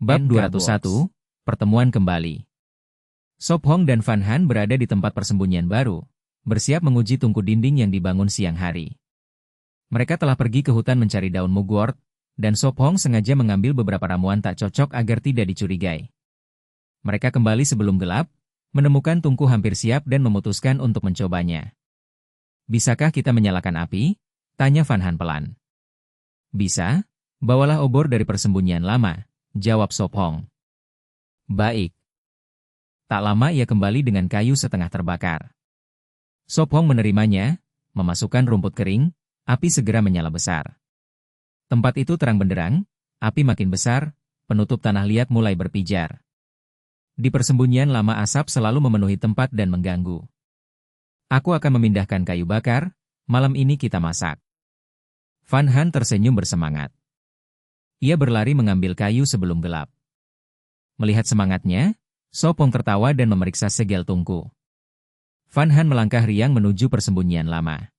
Bab NK 201, Pertemuan kembali. Sop Hong dan Van Han berada di tempat persembunyian baru, bersiap menguji tungku dinding yang dibangun siang hari. Mereka telah pergi ke hutan mencari daun mugwort, dan Sop Hong sengaja mengambil beberapa ramuan tak cocok agar tidak dicurigai. Mereka kembali sebelum gelap, menemukan tungku hampir siap dan memutuskan untuk mencobanya. "Bisakah kita menyalakan api?" tanya Van Han pelan. "Bisa, bawalah obor dari persembunyian lama," jawab Sop Hong. "Baik." Tak lama ia kembali dengan kayu setengah terbakar. Sop Hong menerimanya, memasukkan rumput kering, api segera menyala besar. Tempat itu terang benderang, api makin besar, penutup tanah liat mulai berpijar. Di persembunyian lama asap selalu memenuhi tempat dan mengganggu. "Aku akan memindahkan kayu bakar, malam ini kita masak." Van Han tersenyum bersemangat. Ia berlari mengambil kayu sebelum gelap. Melihat semangatnya, Sop Hong tertawa dan memeriksa segel tungku. Van Han melangkah riang menuju persembunyian lama.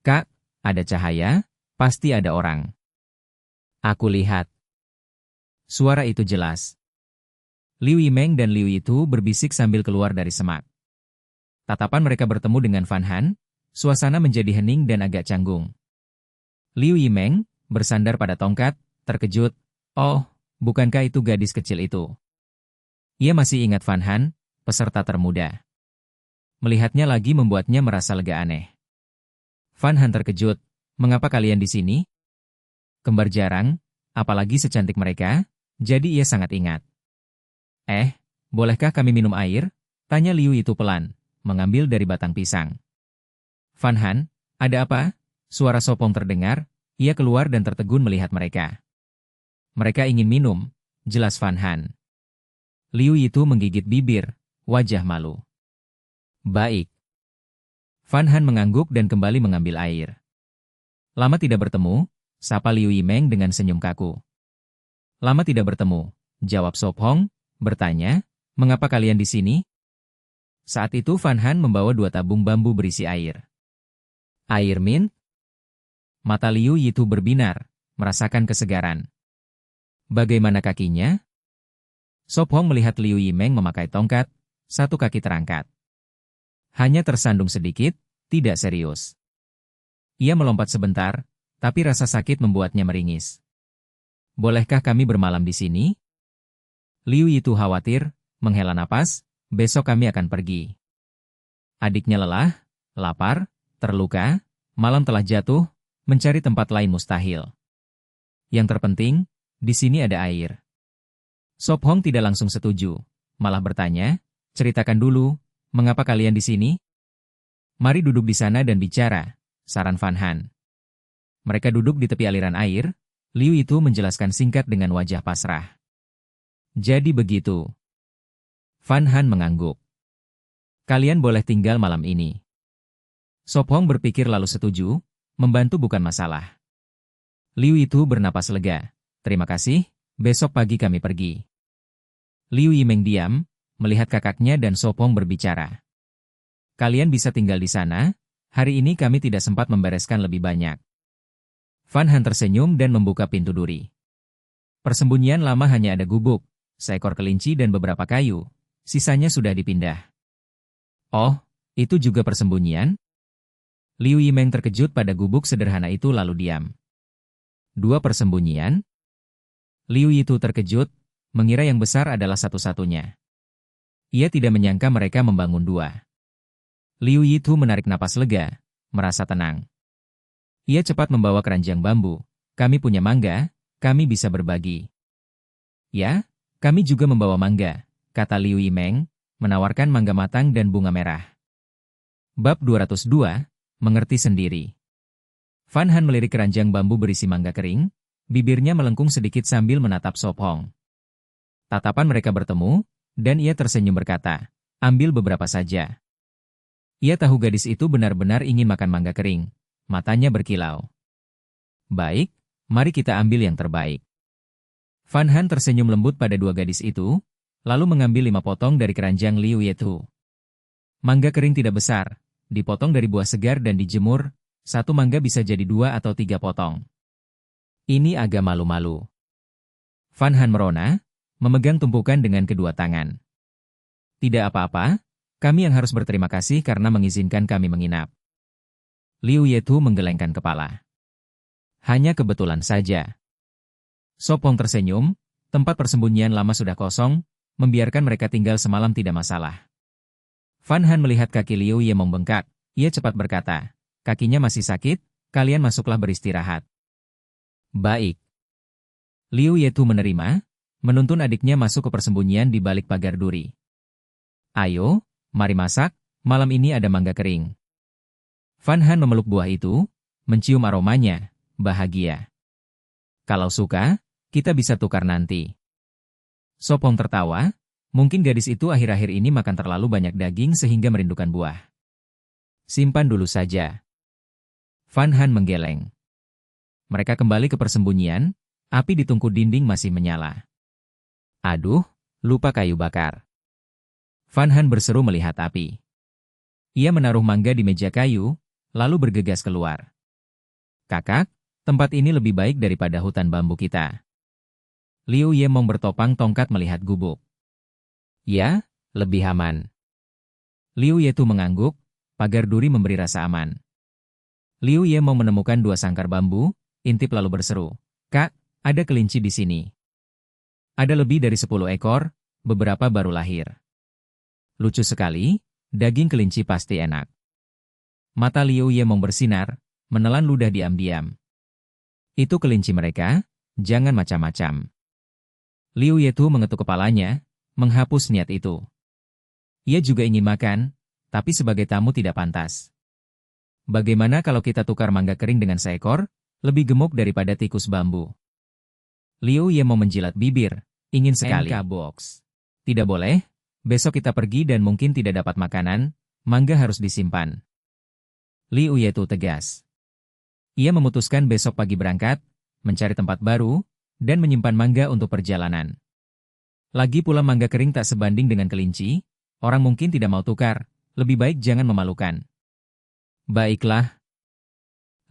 "Kak, ada cahaya, pasti ada orang." "Aku lihat." Suara itu jelas. Liu Yimeng dan Liu Yitu berbisik sambil keluar dari semak. Tatapan mereka bertemu dengan Van Han, suasana menjadi hening dan agak canggung. Liu Yimeng bersandar pada tongkat, terkejut. "Oh, bukankah itu gadis kecil itu?" Ia masih ingat Van Han, peserta termuda. Melihatnya lagi membuatnya merasa lega aneh. Van Han terkejut. "Mengapa kalian di sini?" Kembar jarang, apalagi secantik mereka, jadi ia sangat ingat. Bolehkah kami minum air?" tanya Liu itu pelan, mengambil dari batang pisang. "Van Han, ada apa?" Suara Sop Hong terdengar, ia keluar dan tertegun melihat mereka. "Mereka ingin minum," jelas Van Han. Liu itu menggigit bibir, wajah malu. "Baik." Van Han mengangguk dan kembali mengambil air. "Lama tidak bertemu," sapa Liu Yimeng dengan senyum kaku. "Lama tidak bertemu," jawab Sop Hong, bertanya, "Mengapa kalian di sini?" Saat itu Van Han membawa 2 tabung bambu berisi air. "Air mint?" Mata Liu Yitu berbinar, merasakan kesegaran. "Bagaimana kakinya?" Sop Hong melihat Liu Yimeng memakai tongkat, satu kaki terangkat. Hanya tersandung sedikit, tidak serius. Ia melompat sebentar, tapi rasa sakit membuatnya meringis. "Bolehkah kami bermalam di sini?" Liu Yitu khawatir, menghela napas, "Besok kami akan pergi." Adiknya lelah, lapar, terluka, malam telah jatuh, mencari tempat lain mustahil. Yang terpenting, di sini ada air. Sop Hong tidak langsung setuju, malah bertanya, "Ceritakan dulu, mengapa kalian di sini?" "Mari duduk di sana dan bicara," saran Van Han. Mereka duduk di tepi aliran air, Liu itu menjelaskan singkat dengan wajah pasrah. "Jadi begitu." Van Han mengangguk. "Kalian boleh tinggal malam ini." Sop Hong berpikir lalu setuju, membantu bukan masalah. Liu itu bernapas lega. "Terima kasih, besok pagi kami pergi." Liu Yimeng diam, melihat kakaknya dan Sop Hong berbicara. "Kalian bisa tinggal di sana, hari ini kami tidak sempat membereskan lebih banyak." Van Han tersenyum dan membuka pintu duri. Persembunyian lama hanya ada gubuk, seekor kelinci dan beberapa kayu, sisanya sudah dipindah. "Oh, itu juga persembunyian?" Liu Yimeng terkejut pada gubuk sederhana itu lalu diam. "2 persembunyian?" Liu itu terkejut, mengira yang besar adalah satu-satunya. Ia tidak menyangka mereka membangun 2. Liu Yitu menarik napas lega, merasa tenang. Ia cepat membawa keranjang bambu. "Kami punya mangga, kami bisa berbagi." "Ya, kami juga membawa mangga," kata Liu Yimeng, menawarkan mangga matang dan bunga merah. Bab 202, Mengerti sendiri. Van Han melirik keranjang bambu berisi mangga kering, bibirnya melengkung sedikit sambil menatap Sop Hong. Tatapan mereka bertemu, dan ia tersenyum berkata, "Ambil beberapa saja." Ia tahu gadis itu benar-benar ingin makan mangga kering. Matanya berkilau. "Baik, mari kita ambil yang terbaik." Van Han tersenyum lembut pada 2 gadis itu, lalu mengambil 5 potong dari keranjang Liu Yitu. Mangga kering tidak besar, dipotong dari buah segar dan dijemur, 1 mangga bisa jadi 2 atau 3 potong. "Ini agak malu-malu." Van Han merona, memegang tumpukan dengan kedua tangan. Tidak apa-apa, kami yang harus berterima kasih karena mengizinkan kami menginap. Liu Yetu menggelengkan kepala. Hanya kebetulan saja. Sopong tersenyum, tempat persembunyian lama sudah kosong, membiarkan mereka tinggal semalam tidak masalah. Fan Han melihat kaki Liu Ye membengkak, ia cepat berkata, kakinya masih sakit, kalian masuklah beristirahat. Baik. Liu Yetu menerima, menuntun adiknya masuk ke persembunyian di balik pagar duri. Ayo, mari masak, malam ini ada mangga kering. Fan Han memeluk buah itu, mencium aromanya, bahagia. Kalau suka, kita bisa tukar nanti. Sopong tertawa, mungkin gadis itu akhir-akhir ini makan terlalu banyak daging sehingga merindukan buah. Simpan dulu saja. Fan Han menggeleng. Mereka kembali ke persembunyian, api di tungku dinding masih menyala. Aduh, lupa kayu bakar. Fan Han berseru melihat api. Ia menaruh mangga di meja kayu, lalu bergegas keluar. Kakak, tempat ini lebih baik daripada hutan bambu kita. Liu Yemong bertopang tongkat melihat gubuk. Ya, lebih aman. Liu Yetu mengangguk, pagar duri memberi rasa aman. Liu Yemong menemukan 2 sangkar bambu, intip lalu berseru, Kak, ada kelinci di sini. Ada lebih dari 10 ekor, beberapa baru lahir. Lucu sekali, daging kelinci pasti enak. Mata Liu Yemong bersinar, menelan ludah diam-diam. Itu kelinci mereka, jangan macam-macam. Liu Yetu mengetuk kepalanya, menghapus niat itu. Ia juga ingin makan, tapi sebagai tamu tidak pantas. Bagaimana kalau kita tukar mangga kering dengan seekor, lebih gemuk daripada tikus bambu? Liu Yemong menjilat bibir, ingin sekali. NK Box. Tidak boleh, besok kita pergi dan mungkin tidak dapat makanan, mangga harus disimpan. Liu Yetu tegas. Ia memutuskan besok pagi berangkat, mencari tempat baru, dan menyimpan mangga untuk perjalanan. Lagi pula mangga kering tak sebanding dengan kelinci, orang mungkin tidak mau tukar, lebih baik jangan memalukan. Baiklah.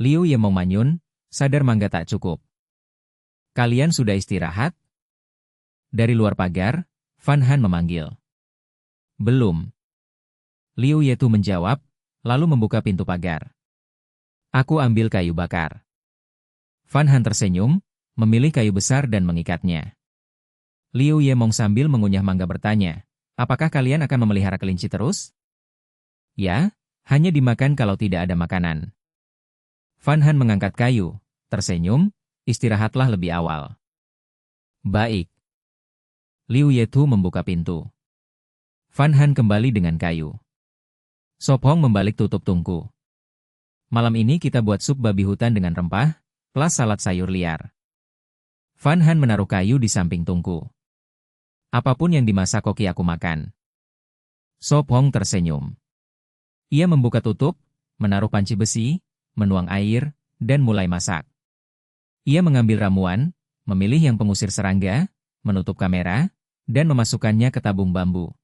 Liu Yemong manyun, sadar mangga tak cukup. Kalian sudah istirahat? Dari luar pagar, Fan Han memanggil. Belum. Liu Yetu menjawab, lalu membuka pintu pagar. Aku ambil kayu bakar. Fan Han tersenyum, memilih kayu besar dan mengikatnya. Liu Yemong sambil mengunyah mangga bertanya, apakah kalian akan memelihara kelinci terus? Ya, hanya dimakan kalau tidak ada makanan. Fan Han mengangkat kayu, tersenyum, istirahatlah lebih awal. Baik. Liu Yetu membuka pintu. Fan Han kembali dengan kayu. Sop Hong membalik tutup tungku. Malam ini kita buat sup babi hutan dengan rempah, plus salad sayur liar. Fan Han menaruh kayu di samping tungku. Apapun yang dimasak koki aku makan. Sop Hong tersenyum. Ia membuka tutup, menaruh panci besi, menuang air, dan mulai masak. Ia mengambil ramuan, memilih yang pengusir serangga, menutup kamera, dan memasukkannya ke tabung bambu.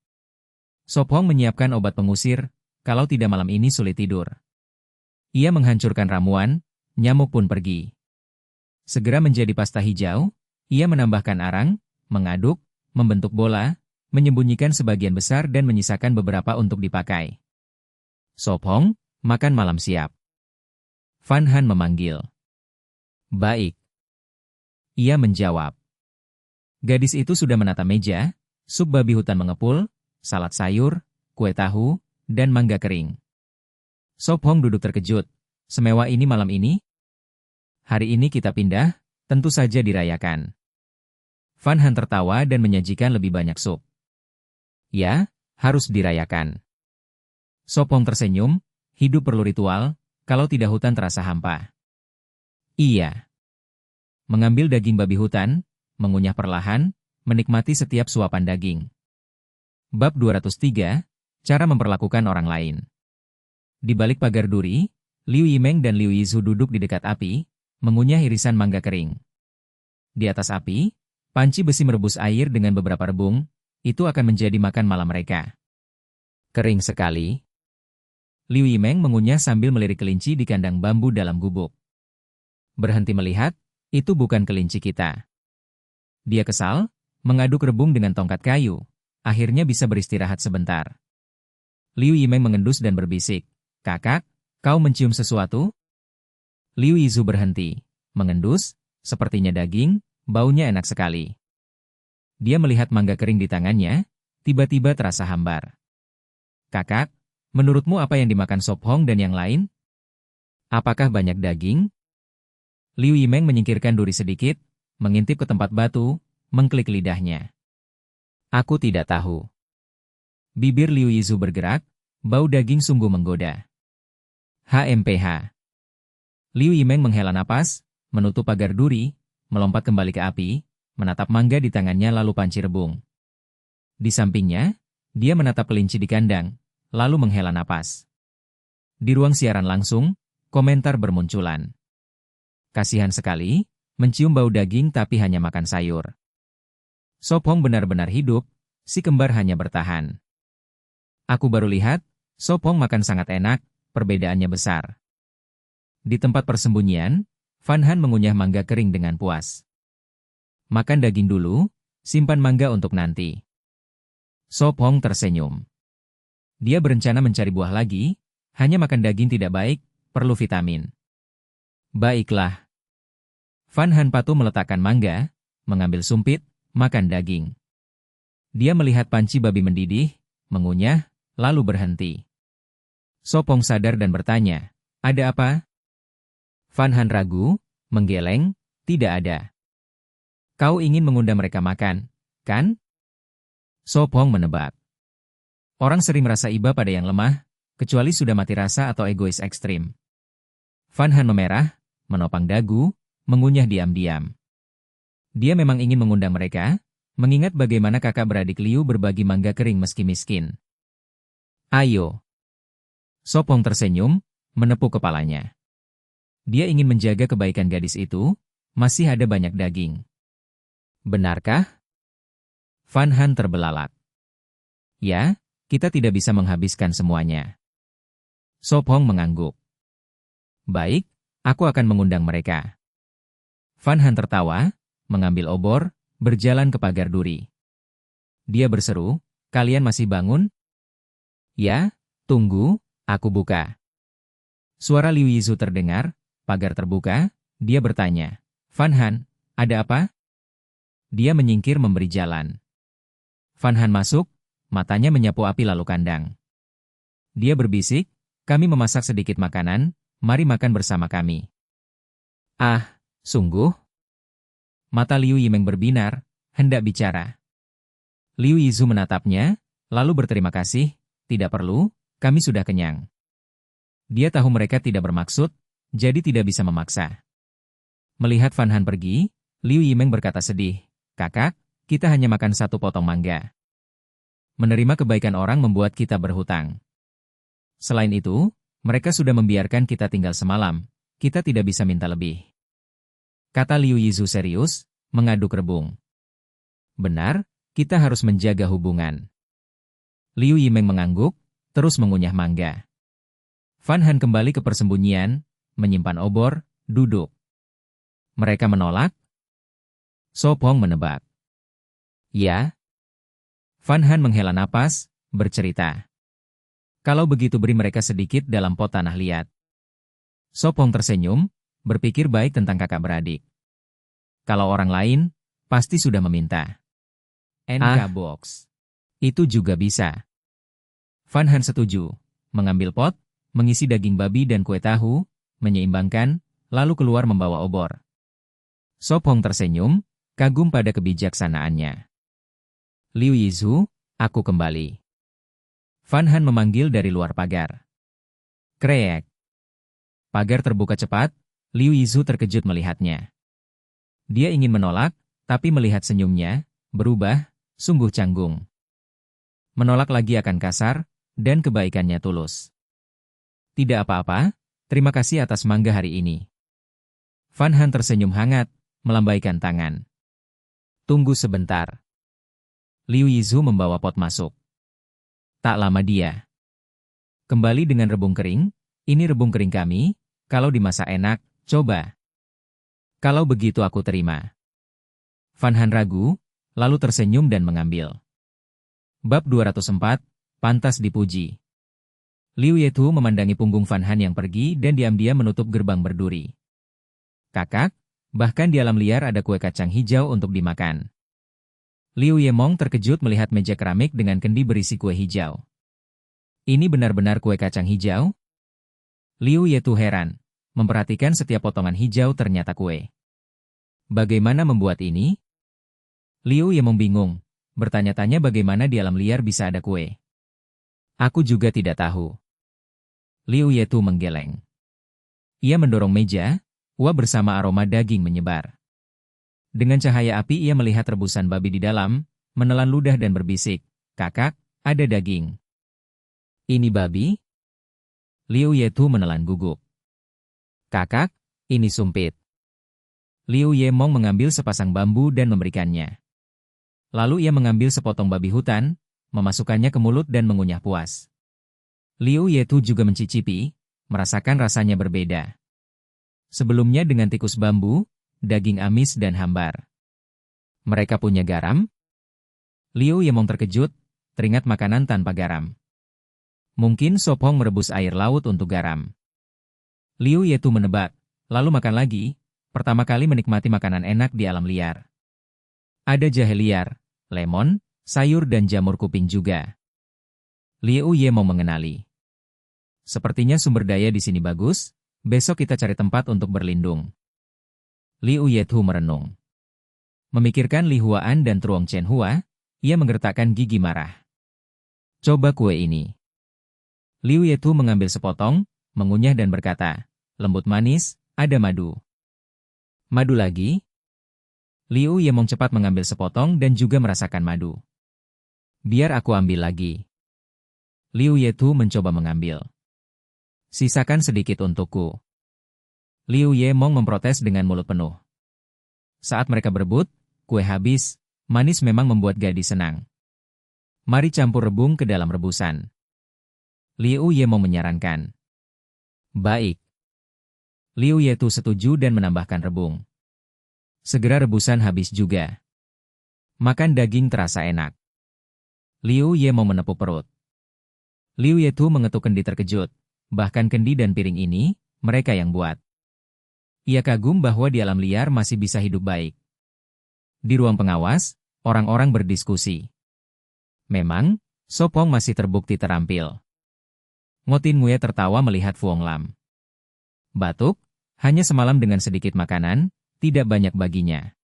Sop Hong menyiapkan obat pengusir, kalau tidak malam ini sulit tidur. Ia menghancurkan ramuan, nyamuk pun pergi. Segera menjadi pasta hijau, ia menambahkan arang, mengaduk, membentuk bola, menyembunyikan sebagian besar dan menyisakan beberapa untuk dipakai. Sop Hong, makan malam siap. Fan Han memanggil. Baik. Ia menjawab. Gadis itu sudah menata meja, sup babi hutan mengepul, salad sayur, kue tahu, dan mangga kering. Sop Hong duduk terkejut. Semewah ini malam ini? Hari ini kita pindah, tentu saja dirayakan. Fan Han tertawa dan menyajikan lebih banyak sup. Ya, harus dirayakan. Sop Hong tersenyum, hidup perlu ritual, kalau tidak hutan terasa hampa. Iya. Mengambil daging babi hutan, mengunyah perlahan, menikmati setiap suapan daging. Bab 203, Cara memperlakukan orang lain. Di balik pagar duri, Liu Yimeng dan Liu Yizhu duduk di dekat api, mengunyah irisan mangga kering. Di atas api, panci besi merebus air dengan beberapa rebung, itu akan menjadi makan malam mereka. Kering sekali. Liu Yimeng mengunyah sambil melirik kelinci di kandang bambu dalam gubuk. Berhenti melihat, itu bukan kelinci kita. Dia kesal, mengaduk rebung dengan tongkat kayu, akhirnya bisa beristirahat sebentar. Liu Yimeng mengendus dan berbisik, "Kakak, kau mencium sesuatu?" Liu Yizu berhenti, mengendus, sepertinya daging, baunya enak sekali. Dia melihat mangga kering di tangannya, tiba-tiba terasa hambar. "Kakak, menurutmu apa yang dimakan Sop Hong dan yang lain? Apakah banyak daging?" Liu Yimeng menyingkirkan duri sedikit, mengintip ke tempat batu, mengklik lidahnya. "Aku tidak tahu." Bibir Liu Yizu bergerak, bau daging sungguh menggoda. HMPH. Liu Yimeng menghela napas, menutup pagar duri, melompat kembali ke api, menatap mangga di tangannya lalu panci rebung. Di sampingnya, dia menatap kelinci di kandang, lalu menghela napas. Di ruang siaran langsung, komentar bermunculan. "Kasihan sekali, mencium bau daging tapi hanya makan sayur. Sop Hong benar-benar hidup, si kembar hanya bertahan. Aku baru lihat, Sop Hong makan sangat enak, perbedaannya besar." Di tempat persembunyian, Fan Han mengunyah mangga kering dengan puas. "Makan daging dulu, simpan mangga untuk nanti." Sop Hong tersenyum. Dia berencana mencari buah lagi, hanya makan daging tidak baik, perlu vitamin. "Baiklah." Fan Han patuh meletakkan mangga, mengambil sumpit, makan daging. Dia melihat panci babi mendidih, mengunyah, lalu berhenti. Sop Hong sadar dan bertanya, "Ada apa?" Fan Han ragu, menggeleng, "Tidak ada." "Kau ingin mengundang mereka makan, kan?" Sop Hong menebak. Orang sering merasa iba pada yang lemah, kecuali sudah mati rasa atau egois ekstrim. Fan Han memerah, menopang dagu, mengunyah diam-diam. Dia memang ingin mengundang mereka, mengingat bagaimana kakak beradik Liu berbagi mangga kering meski miskin. "Ayo." Sop Hong tersenyum, menepuk kepalanya. Dia ingin menjaga kebaikan gadis itu, masih ada banyak daging. "Benarkah?" Fan Han terbelalak. "Ya, kita tidak bisa menghabiskan semuanya." Sop Hong mengangguk. "Baik, aku akan mengundang mereka." Fan Han tertawa, mengambil obor, berjalan ke pagar duri. Dia berseru, "Kalian masih bangun?" "Ya, tunggu, aku buka." Suara Liu Yizu terdengar, pagar terbuka, dia bertanya, "Fan Han, ada apa?" Dia menyingkir memberi jalan. Fan Han masuk, matanya menyapu api lalu kandang. Dia berbisik, "Kami memasak sedikit makanan, mari makan bersama kami." "Ah, sungguh?" Mata Liu Yimeng berbinar, hendak bicara. Liu Yizu menatapnya, lalu berterima kasih, "Tidak perlu, kami sudah kenyang." Dia tahu mereka tidak bermaksud, jadi tidak bisa memaksa. Melihat Fan Han pergi, Liu Yimeng berkata sedih, "Kakak, kita hanya makan satu potong mangga." Menerima kebaikan orang membuat kita berhutang. Selain itu, mereka sudah membiarkan kita tinggal semalam, kita tidak bisa minta lebih. Kata Liu Yizu serius, mengaduk rebung. "Benar, kita harus menjaga hubungan." Liu Yimeng mengangguk, terus mengunyah mangga. Fan Han kembali ke persembunyian, menyimpan obor, duduk. Mereka menolak? Sop Hong menebak. "Ya." Fan Han menghela napas, bercerita. "Kalau begitu beri mereka sedikit dalam pot tanah liat." Sop Hong tersenyum, berpikir baik tentang kakak beradik. Kalau orang lain, pasti sudah meminta. NK Box. Itu juga bisa. Fan Han setuju, mengambil pot, mengisi daging babi dan kue tahu, menyeimbangkan, lalu keluar membawa obor. Sop Hong tersenyum, kagum pada kebijaksanaannya. "Liu Yizu, aku kembali." Fan Han memanggil dari luar pagar. Kreek. Pagar terbuka cepat, Liu Yizu terkejut melihatnya. Dia ingin menolak, tapi melihat senyumnya, berubah, sungguh canggung. Menolak lagi akan kasar, dan kebaikannya tulus. "Tidak apa-apa, terima kasih atas mangga hari ini." Fan Han tersenyum hangat, melambaikan tangan. "Tunggu sebentar." Liu Yizu membawa pot masuk. Tak lama dia kembali dengan rebung kering, "Ini rebung kering kami, kalau dimasak enak, coba." "Kalau begitu aku terima." Fan Han ragu, lalu tersenyum dan mengambil. Bab 204, Pantas Dipuji. Liu Yetu memandangi punggung Fan Han yang pergi dan diam-diam menutup gerbang berduri. Kakak, bahkan di alam liar ada kue kacang hijau untuk dimakan. Liu Yemong terkejut melihat meja keramik dengan kendi berisi kue hijau. Ini benar-benar kue kacang hijau? Liu Yetu heran, memperhatikan setiap potongan hijau ternyata kue. Bagaimana membuat ini? Liu Yemong bingung, bertanya-tanya bagaimana di alam liar bisa ada kue. Aku juga tidak tahu. Liu Yetu menggeleng. Ia mendorong meja, wah bersama aroma daging menyebar. Dengan cahaya api ia melihat rebusan babi di dalam, menelan ludah dan berbisik, "Kakak, ada daging." "Ini babi?" Liu Yetu menelan gugup. "Kakak, ini sumpit." Liu Yemong mengambil sepasang bambu dan memberikannya. Lalu ia mengambil sepotong babi hutan, memasukkannya ke mulut dan mengunyah puas. Liu Yetu juga mencicipi, merasakan rasanya berbeda. Sebelumnya dengan tikus bambu, daging amis dan hambar. Mereka punya garam? Liu Yemong terkejut, teringat makanan tanpa garam. Mungkin Sop Hong merebus air laut untuk garam. Liu Yetu menebak, lalu makan lagi, pertama kali menikmati makanan enak di alam liar. Ada jahe liar, lemon, sayur dan jamur kuping juga. Liu Yemong mengenali. Sepertinya sumber daya di sini bagus, besok kita cari tempat untuk berlindung. Liu Yetu merenung. Memikirkan Li Huaan dan Truong Chen Hua, ia menggertakkan gigi marah. Coba kue ini. Liu Yetu mengambil sepotong, mengunyah dan berkata, lembut manis, ada madu. Madu lagi? Liu Yemong cepat mengambil sepotong dan juga merasakan madu. Biar aku ambil lagi. Liu Yetu mencoba mengambil. Sisakan sedikit untukku. Liu Yemong memprotes dengan mulut penuh. Saat mereka berebut, kue habis, manis memang membuat gadis senang. Mari campur rebung ke dalam rebusan. Liu Yemong menyarankan. Baik. Liu Yetu setuju dan menambahkan rebung. Segera rebusan habis juga. Makan daging terasa enak. Liu Yemong menepuk perut. Liu Yetu mengetuk kendi terkejut. Bahkan kendi dan piring ini, mereka yang buat. Ia kagum bahwa di alam liar masih bisa hidup baik. Di ruang pengawas, orang-orang berdiskusi. Memang, Sop Hong masih terbukti terampil. Ngotin Nguye tertawa melihat Fuong Lam. Batuk, hanya semalam dengan sedikit makanan, tidak banyak baginya.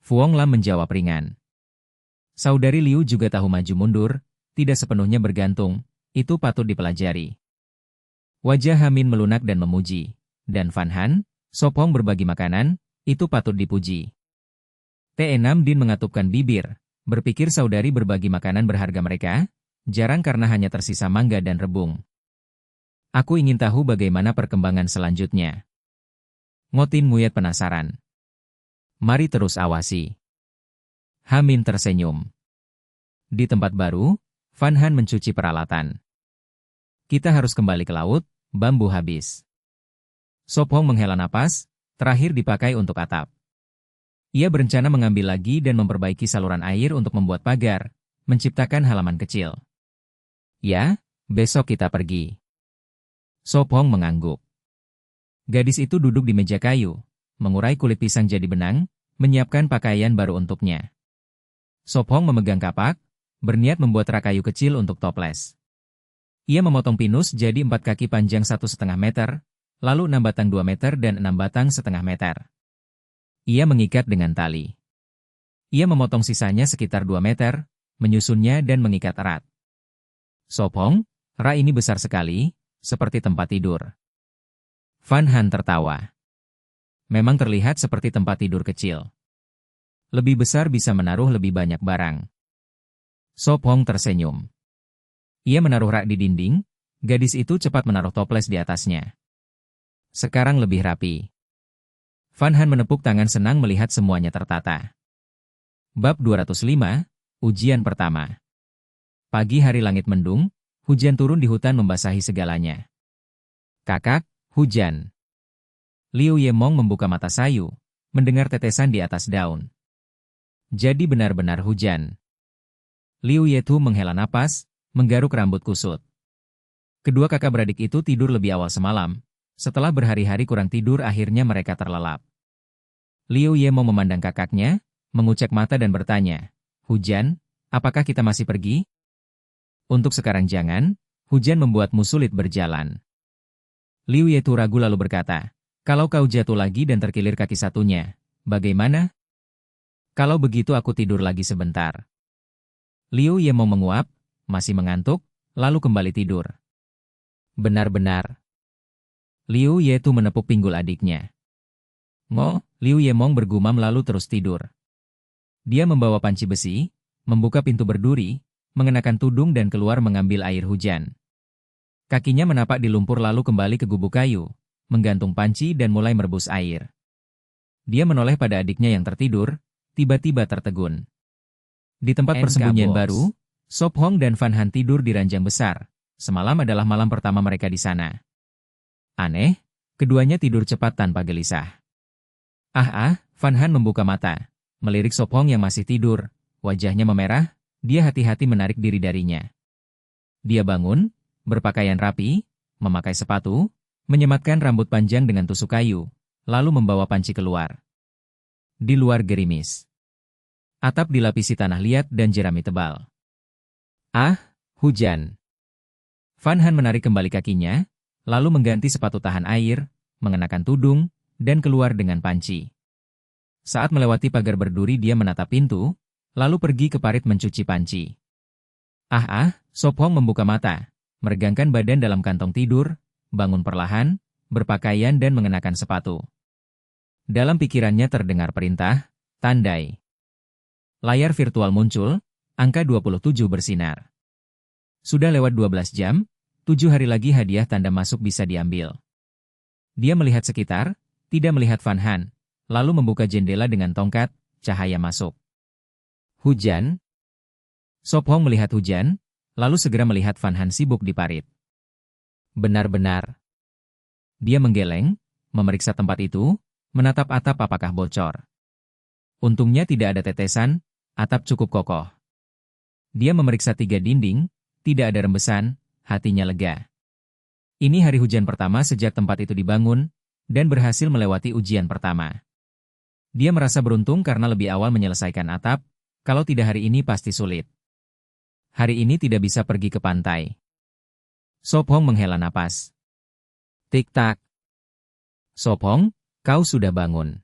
Fuong Lam menjawab ringan. Saudari Liu juga tahu maju mundur, tidak sepenuhnya bergantung, itu patut dipelajari. Wajah Hamin melunak dan memuji. Dan Fan Han, Sop Hong berbagi makanan, itu patut dipuji. T6 Din mengatupkan bibir, berpikir saudari berbagi makanan berharga mereka, jarang karena hanya tersisa mangga dan rebung. Aku ingin tahu bagaimana perkembangan selanjutnya. Ngotin Nguyet penasaran. Mari terus awasi. Hamin tersenyum. Di tempat baru, Fan Han mencuci peralatan. Kita harus kembali ke laut, bambu habis. Sop Hong menghela napas, terakhir dipakai untuk atap. Ia berencana mengambil lagi dan memperbaiki saluran air untuk membuat pagar, menciptakan halaman kecil. Ya, besok kita pergi. Sop Hong mengangguk. Gadis itu duduk di meja kayu, mengurai kulit pisang jadi benang, menyiapkan pakaian baru untuknya. Sop Hong memegang kapak, berniat membuat rak kayu kecil untuk toples. Ia memotong pinus jadi 4 kaki panjang 1,5 meter, lalu 6 batang 2 meter dan 6 batang setengah meter. Ia mengikat dengan tali. Ia memotong sisanya sekitar 2 meter, menyusunnya dan mengikat erat. Sop Hong, rak ini besar sekali, seperti tempat tidur. Fan Han tertawa. Memang terlihat seperti tempat tidur kecil. Lebih besar bisa menaruh lebih banyak barang. Sop Hong tersenyum. Ia menaruh rak di dinding, gadis itu cepat menaruh toples di atasnya. Sekarang lebih rapi. Fan Han menepuk tangan senang melihat semuanya tertata. Bab 205, Ujian pertama. Pagi hari langit mendung, hujan turun di hutan membasahi segalanya. Kakak, hujan. Liu Yemong membuka mata sayu, mendengar tetesan di atas daun. Jadi benar-benar hujan. Liu Yetu menghela napas, menggaruk rambut kusut. Kedua kakak beradik itu tidur lebih awal semalam. Setelah berhari-hari kurang tidur akhirnya mereka terlelap. Liu Yemong memandang kakaknya, mengucek mata dan bertanya, "Hujan, apakah kita masih pergi?" "Untuk sekarang jangan, hujan membuatmu sulit berjalan." Liu Yetu ragu lalu berkata, "Kalau kau jatuh lagi dan terkilir kaki satunya, bagaimana?" "Kalau begitu aku tidur lagi sebentar." Liu Yemong menguap, masih mengantuk, lalu kembali tidur. Benar-benar. Liu Yetu menepuk pinggul adiknya. Liu Yemong bergumam lalu terus tidur. Dia membawa panci besi, membuka pintu berduri, mengenakan tudung dan keluar mengambil air hujan. Kakinya menapak di lumpur lalu kembali ke gubuk kayu, menggantung panci dan mulai merebus air. Dia menoleh pada adiknya yang tertidur, tiba-tiba tertegun. Di tempat persembunyian baru, Sop Hong dan Fan Han tidur di ranjang besar. Semalam adalah malam pertama mereka di sana. Aneh, keduanya tidur cepat tanpa gelisah. Fan Han membuka mata, melirik Sop Hong yang masih tidur, wajahnya memerah, dia hati-hati menarik diri darinya. Dia bangun, berpakaian rapi, memakai sepatu, menyematkan rambut panjang dengan tusuk kayu, lalu membawa panci keluar. Di luar gerimis. Atap dilapisi tanah liat dan jerami tebal. Hujan. Fan Han menarik kembali kakinya, lalu mengganti sepatu tahan air, mengenakan tudung, dan keluar dengan panci. Saat melewati pagar berduri dia menatap pintu, lalu pergi ke parit mencuci panci. Sop Hong membuka mata, meregangkan badan dalam kantong tidur, bangun perlahan, berpakaian dan mengenakan sepatu. Dalam pikirannya terdengar perintah, tandai. Layar virtual muncul, angka 27 bersinar. Sudah lewat 12 jam, 7 hari lagi hadiah tanda masuk bisa diambil. Dia melihat sekitar, tidak melihat Fan Han, lalu membuka jendela dengan tongkat, cahaya masuk. Hujan. Sop Hong melihat hujan, lalu segera melihat Fan Han sibuk di parit. Benar-benar. Dia menggeleng, memeriksa tempat itu, menatap atap apakah bocor. Untungnya tidak ada tetesan, atap cukup kokoh. Dia memeriksa 3 dinding, tidak ada rembesan, hatinya lega. Ini hari hujan pertama sejak tempat itu dibangun, dan berhasil melewati ujian pertama. Dia merasa beruntung karena lebih awal menyelesaikan atap, kalau tidak hari ini pasti sulit. Hari ini tidak bisa pergi ke pantai. Sop Hong menghela napas. Tik-tak. Sop Hong, kau sudah bangun.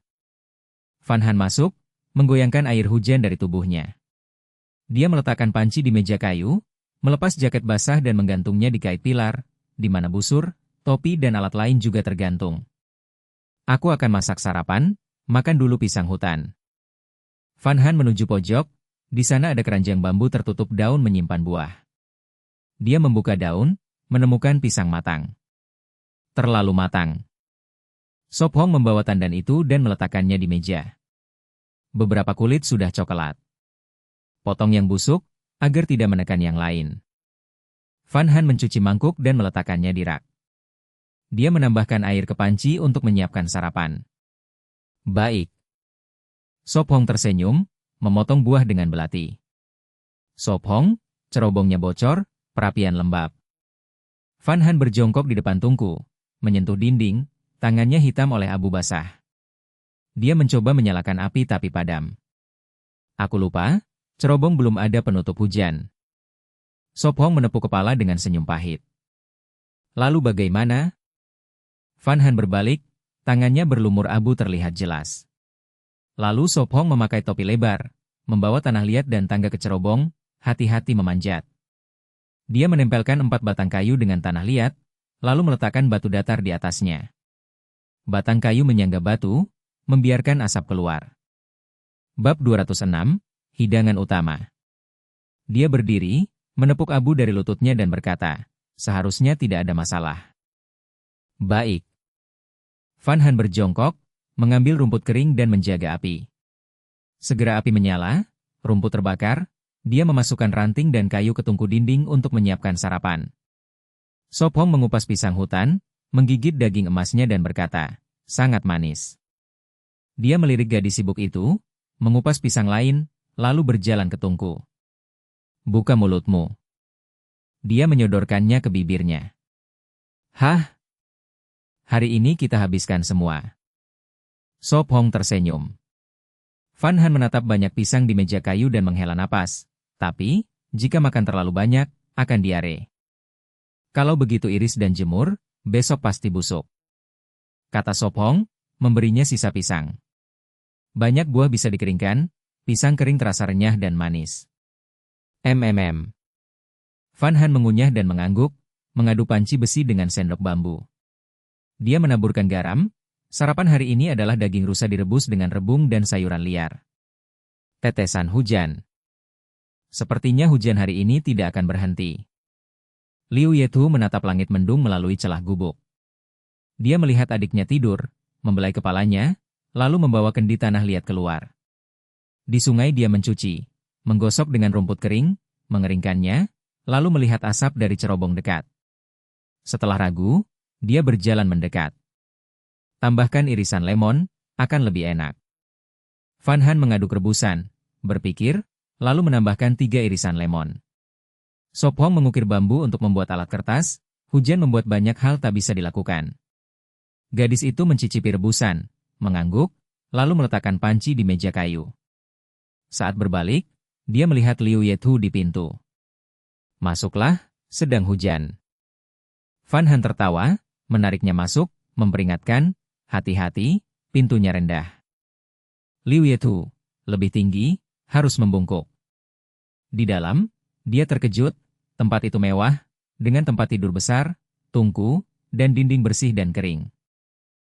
Fan Han masuk, menggoyangkan air hujan dari tubuhnya. Dia meletakkan panci di meja kayu, melepas jaket basah dan menggantungnya di kait pilar, di mana busur, topi dan alat lain juga tergantung. Aku akan masak sarapan, makan dulu pisang hutan. Fan Han menuju pojok, di sana ada keranjang bambu tertutup daun menyimpan buah. Dia membuka daun, menemukan pisang matang. Terlalu matang. Sop Hong membawa tandan itu dan meletakkannya di meja. Beberapa kulit sudah coklat. Potong yang busuk, agar tidak menekan yang lain. Fan Han mencuci mangkuk dan meletakkannya di rak. Dia menambahkan air ke panci untuk menyiapkan sarapan. Baik. Sop Hong tersenyum, memotong buah dengan belati. Sop Hong, cerobongnya bocor, perapian lembab. Fan Han berjongkok di depan tungku, menyentuh dinding, tangannya hitam oleh abu basah. Dia mencoba menyalakan api tapi padam. Aku lupa, cerobong belum ada penutup hujan. Sop Hong menepuk kepala dengan senyum pahit. Lalu bagaimana? Fan Han berbalik, tangannya berlumur abu terlihat jelas. Lalu Sop Hong memakai topi lebar, membawa tanah liat dan tangga ke cerobong, hati-hati memanjat. Dia menempelkan 4 batang kayu dengan tanah liat, lalu meletakkan batu datar di atasnya. Batang kayu menyangga batu, membiarkan asap keluar. Bab 206, Hidangan Utama. Dia berdiri, menepuk abu dari lututnya dan berkata, seharusnya tidak ada masalah. Baik. Fan Han berjongkok, mengambil rumput kering dan menjaga api. Segera api menyala, rumput terbakar, dia memasukkan ranting dan kayu ke tungku dinding untuk menyiapkan sarapan. Sop Hong mengupas pisang hutan, menggigit daging emasnya dan berkata, sangat manis. Dia melirik gadis sibuk itu, mengupas pisang lain, lalu berjalan ke tungku. Buka mulutmu. Dia menyodorkannya ke bibirnya. Hah? Hari ini kita habiskan semua. Sop Hong tersenyum. Van Han menatap banyak pisang di meja kayu dan menghela napas. Tapi, jika makan terlalu banyak, akan diare. Kalau begitu iris dan jemur, besok pasti busuk. Kata Sop Hong, memberinya sisa pisang. Banyak buah bisa dikeringkan, pisang kering terasa renyah dan manis. Van Han mengunyah dan mengangguk, mengadu panci besi dengan sendok bambu. Dia menaburkan garam. Sarapan hari ini adalah daging rusa direbus dengan rebung dan sayuran liar. Tetesan hujan. Sepertinya hujan hari ini tidak akan berhenti. Liu Yethu menatap langit mendung melalui celah gubuk. Dia melihat adiknya tidur, membelai kepalanya, lalu membawa kendi tanah liat keluar. Di sungai dia mencuci, menggosok dengan rumput kering, mengeringkannya, lalu melihat asap dari cerobong dekat. Setelah ragu, dia berjalan mendekat. Tambahkan irisan lemon, akan lebih enak. Van Han mengaduk rebusan, berpikir, lalu menambahkan 3 irisan lemon. Sop Hong mengukir bambu untuk membuat alat kertas, hujan membuat banyak hal tak bisa dilakukan. Gadis itu mencicipi rebusan, mengangguk, lalu meletakkan panci di meja kayu. Saat berbalik, dia melihat Liu Yethu di pintu. Masuklah, sedang hujan. Van Han tertawa, menariknya masuk, memperingatkan, hati-hati, pintunya rendah. Liu Yethu, lebih tinggi, harus membungkuk. Di dalam, dia terkejut, tempat itu mewah, dengan tempat tidur besar, tungku, dan dinding bersih dan kering.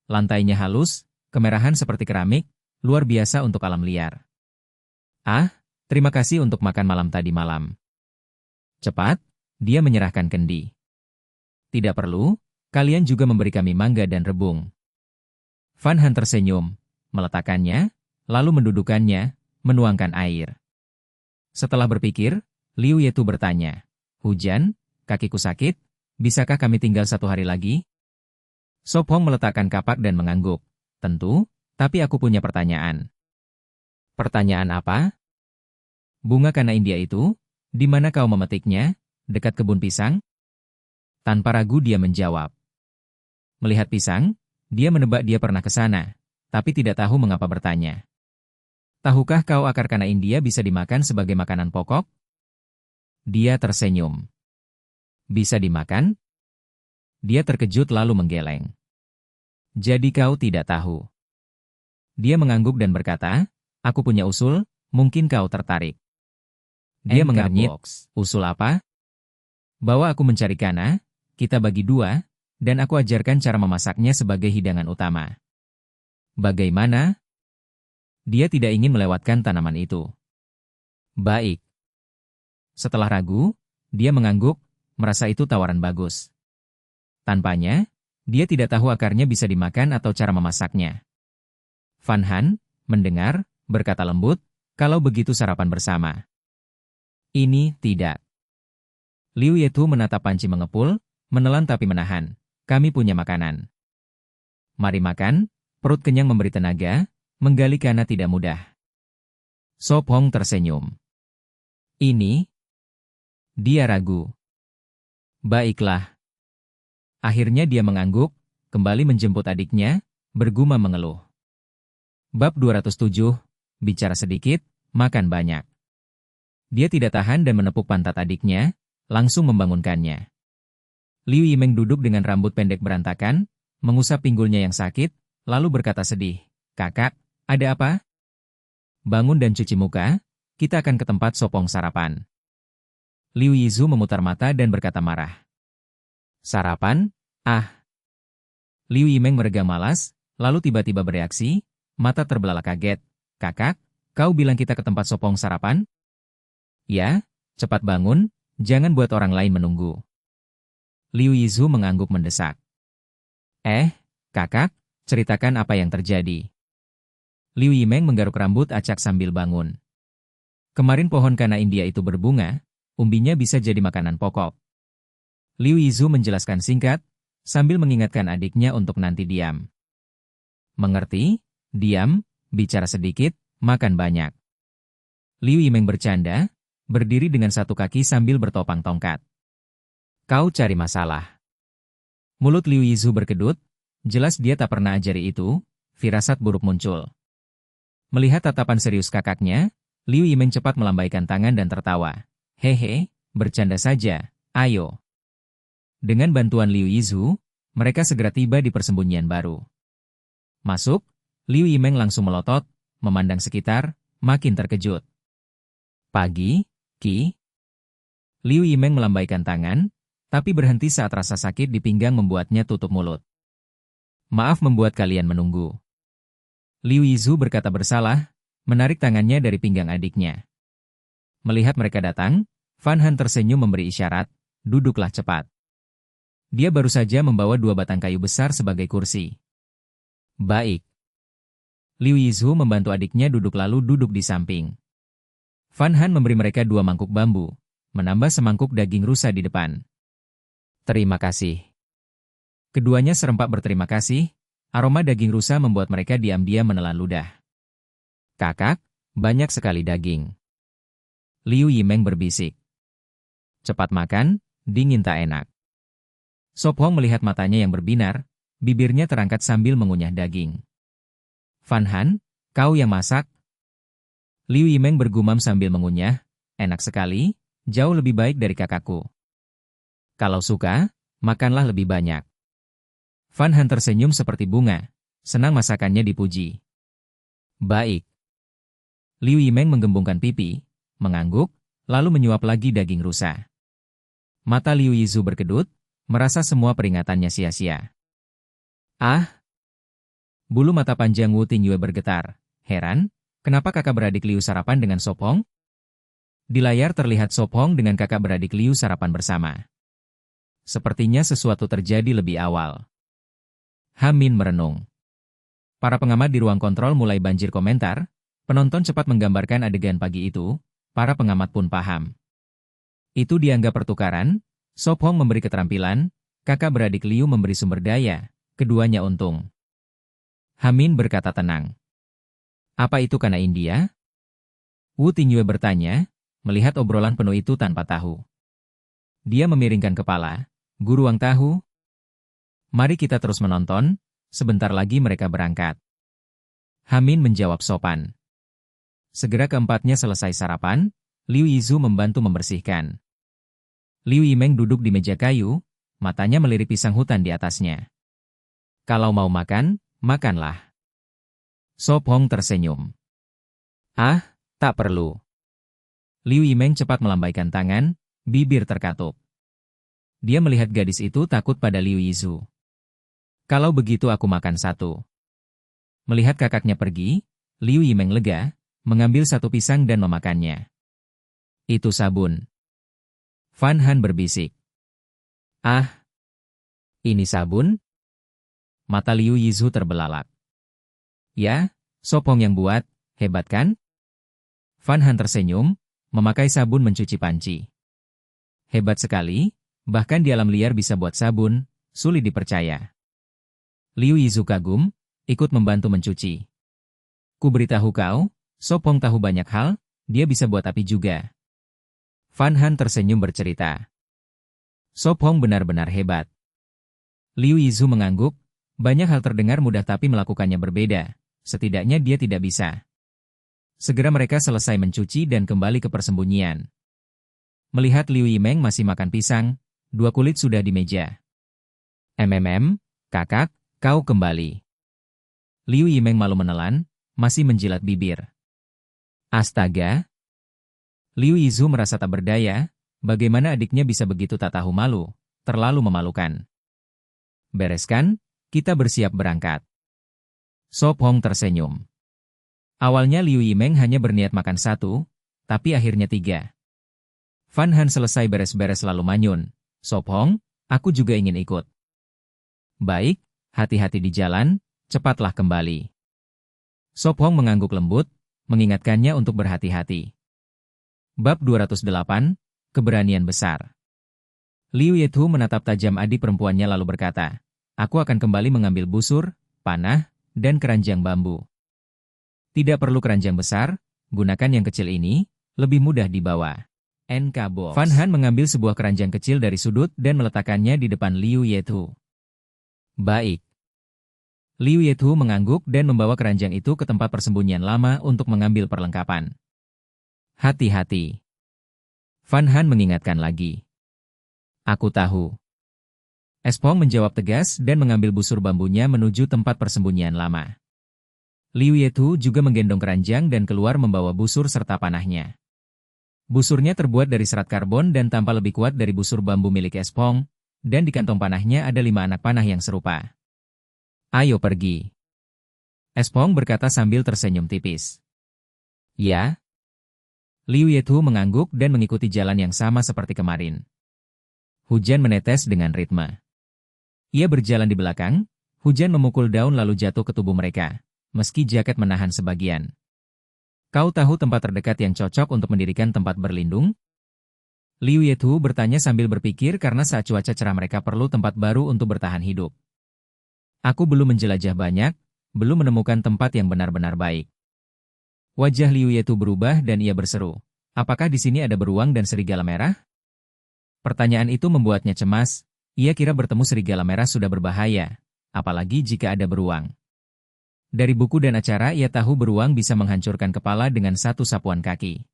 Lantainya halus, kemerahan seperti keramik, luar biasa untuk alam liar. Ah, terima kasih untuk makan malam tadi malam. Cepat, dia menyerahkan kendi. Tidak perlu, kalian juga memberi kami mangga dan rebung. Van Han tersenyum, meletakkannya, lalu mendudukkannya, menuangkan air. Setelah berpikir, Liu Yethu bertanya, hujan, kakiku sakit, bisakah kami tinggal 1 hari lagi? Sop Hong meletakkan kapak dan mengangguk. Tentu, tapi aku punya pertanyaan. Pertanyaan apa? Bunga kana India itu, di mana kau memetiknya? Dekat kebun pisang? Tanpa ragu dia menjawab. Melihat pisang, dia menebak dia pernah ke sana, tapi tidak tahu mengapa bertanya. Tahukah kau akar kana India bisa dimakan sebagai makanan pokok? Dia tersenyum. Bisa dimakan? Dia terkejut lalu menggeleng. Jadi kau tidak tahu. Dia mengangguk dan berkata, aku punya usul, mungkin kau tertarik. Dia mengernyit, usul apa? Bawa aku mencari kana, kita bagi 2, dan aku ajarkan cara memasaknya sebagai hidangan utama. Bagaimana? Dia tidak ingin melewatkan tanaman itu. Baik. Setelah ragu, dia mengangguk, merasa itu tawaran bagus. Tanpanya, dia tidak tahu akarnya bisa dimakan atau cara memasaknya. Van Han, mendengar, berkata lembut, kalau begitu sarapan bersama. Ini tidak. Liu Yethu menatap panci mengepul, menelan tapi menahan. Kami punya makanan. Mari makan, perut kenyang memberi tenaga, menggali kana tidak mudah. Sop Hong tersenyum. Ini? Dia ragu. Baiklah. Akhirnya dia mengangguk, kembali menjemput adiknya, bergumam mengeluh. Bab 207, bicara sedikit, makan banyak. Dia tidak tahan dan menepuk pantat adiknya, langsung membangunkannya. Liu Yimeng duduk dengan rambut pendek berantakan, mengusap pinggulnya yang sakit, lalu berkata sedih, Kakak, ada apa? Bangun dan cuci muka, kita akan ke tempat Sop Hong sarapan. Liu Yizu memutar mata dan berkata marah. Sarapan? Ah. Liu Yimeng meregang malas, lalu tiba-tiba bereaksi, mata terbelalak kaget. Kakak, kau bilang kita ke tempat Sop Hong sarapan? Ya, cepat bangun, jangan buat orang lain menunggu. Liu Yizu mengangguk mendesak. Kakak, ceritakan apa yang terjadi. Liu Yimeng menggaruk rambut acak sambil bangun. Kemarin pohon kana India itu berbunga, umbinya bisa jadi makanan pokok. Liu Yizu menjelaskan singkat, sambil mengingatkan adiknya untuk nanti diam. Mengerti? Diam, bicara sedikit, makan banyak. Liu Yimeng bercanda, berdiri dengan satu kaki sambil bertopang tongkat. Kau cari masalah. Mulut Liu Yizu berkedut, jelas dia tak pernah ajari itu, firasat buruk muncul. Melihat tatapan serius kakaknya, Liu Yimeng cepat melambaikan tangan dan tertawa. Hehe, bercanda saja, ayo. Dengan bantuan Liu Yizu, mereka segera tiba di persembunyian baru. Masuk, Liu Yimeng langsung melotot, memandang sekitar, makin terkejut. Pagi, Ki. Liu Yimeng melambaikan tangan, tapi berhenti saat rasa sakit di pinggang membuatnya tutup mulut. Maaf membuat kalian menunggu. Liu Yizu berkata bersalah, menarik tangannya dari pinggang adiknya. Melihat mereka datang, Fan Han tersenyum memberi isyarat, duduklah cepat. Dia baru saja membawa 2 batang kayu besar sebagai kursi. Baik. Liu Yizu membantu adiknya duduk lalu duduk di samping. Fan Han memberi mereka 2 mangkuk bambu, menambah semangkuk daging rusa di depan. Terima kasih. Keduanya serempak berterima kasih, aroma daging rusa membuat mereka diam-diam menelan ludah. Kakak, banyak sekali daging. Liu Yimeng berbisik. Cepat makan, dingin tak enak. Sop Hong melihat matanya yang berbinar, bibirnya terangkat sambil mengunyah daging. Fan Han, kau yang masak? Liu Yimeng bergumam sambil mengunyah, enak sekali, jauh lebih baik dari kakakku. Kalau suka, makanlah lebih banyak. Fan Han tersenyum seperti bunga, senang masakannya dipuji. Baik. Liu Yimeng menggembungkan pipi, mengangguk, lalu menyuap lagi daging rusa. Mata Liu Yizu berkedut, merasa semua peringatannya sia-sia. Ah! Bulu mata panjang Wu Tingyue bergetar. Heran, kenapa kakak beradik Liu sarapan dengan Sop Hong? Di layar terlihat Sop Hong dengan kakak beradik Liu sarapan bersama. Sepertinya sesuatu terjadi lebih awal. Hamin merenung. Para pengamat di ruang kontrol mulai banjir komentar, penonton cepat menggambarkan adegan pagi itu, para pengamat pun paham. Itu dianggap pertukaran, Sop Hong memberi keterampilan, kakak beradik Liu memberi sumber daya, keduanya untung. Hamin berkata tenang. Apa itu karena India? Wu Tingyue bertanya, melihat obrolan penuh itu tanpa tahu. Dia memiringkan kepala. Guru Wang tahu? Mari kita terus menonton, sebentar lagi mereka berangkat. Hamin menjawab sopan. Segera keempatnya selesai sarapan, Liu Yizu membantu membersihkan. Liu Yimeng duduk di meja kayu, matanya melirik pisang hutan di atasnya. Kalau mau makan, makanlah. Sop Hong tersenyum. Ah, tak perlu. Liu Yimeng cepat melambaikan tangan, bibir terkatup. Dia melihat gadis itu takut pada Liu Yizu. Kalau begitu aku makan satu. Melihat kakaknya pergi, Liu Yimeng lega, mengambil satu pisang dan memakannya. Itu sabun. Fan Han berbisik. Ah, ini sabun? Mata Liu Yizu terbelalak. Ya, Sop Hong yang buat, hebat kan? Fan Han tersenyum, memakai sabun mencuci panci. Hebat sekali. Bahkan di alam liar bisa buat sabun, sulit dipercaya. Liu Yizu kagum, ikut membantu mencuci. Ku beritahu kau, Sop Hong tahu banyak hal, dia bisa buat api juga. Fan Han tersenyum bercerita. Sop Hong benar-benar hebat. Liu Yizu mengangguk, banyak hal terdengar mudah tapi melakukannya berbeda, setidaknya dia tidak bisa. Segera mereka selesai mencuci dan kembali ke persembunyian. Melihat Liu Yimeng masih makan pisang, 2 kulit sudah di meja. Kakak, kau kembali. Liu Yimeng malu menelan, masih menjilat bibir. Astaga! Liu Yizu merasa tak berdaya, bagaimana adiknya bisa begitu tak tahu malu, terlalu memalukan. Bereskan, kita bersiap berangkat. Sop Hong tersenyum. Awalnya Liu Yimeng hanya berniat makan 1, tapi akhirnya 3. Fan Han selesai beres-beres lalu manyun. Sop Hong, aku juga ingin ikut. Baik, hati-hati di jalan, cepatlah kembali. Sop Hong mengangguk lembut, mengingatkannya untuk berhati-hati. Bab 208, Keberanian Besar. Liu Yethu menatap tajam adik perempuannya lalu berkata, aku akan kembali mengambil busur, panah, dan keranjang bambu. Tidak perlu keranjang besar, gunakan yang kecil ini, lebih mudah dibawa. NK Box. Van Han mengambil sebuah keranjang kecil dari sudut dan meletakkannya di depan Liu Yethu. Baik. Liu Yethu mengangguk dan membawa keranjang itu ke tempat persembunyian lama untuk mengambil perlengkapan. Hati-hati. Van Han mengingatkan lagi. Aku tahu. Espong menjawab tegas dan mengambil busur bambunya menuju tempat persembunyian lama. Liu Yethu juga menggendong keranjang dan keluar membawa busur serta panahnya. Busurnya terbuat dari serat karbon dan tampak lebih kuat dari busur bambu milik Espong, dan di kantong panahnya ada 5 anak panah yang serupa. Ayo pergi. Espong berkata sambil tersenyum tipis. Ya. Liu Yethu mengangguk dan mengikuti jalan yang sama seperti kemarin. Hujan menetes dengan ritme. Ia berjalan di belakang, hujan memukul daun lalu jatuh ke tubuh mereka, meski jaket menahan sebagian. Kau tahu tempat terdekat yang cocok untuk mendirikan tempat berlindung? Liu Yethu bertanya sambil berpikir karena saat cuaca cerah mereka perlu tempat baru untuk bertahan hidup. Aku belum menjelajah banyak, belum menemukan tempat yang benar-benar baik. Wajah Liu Yethu berubah dan ia berseru, apakah di sini ada beruang dan serigala merah? Pertanyaan itu membuatnya cemas, ia kira bertemu serigala merah sudah berbahaya, apalagi jika ada beruang. Dari buku dan acara ia tahu beruang bisa menghancurkan kepala dengan satu sapuan kaki.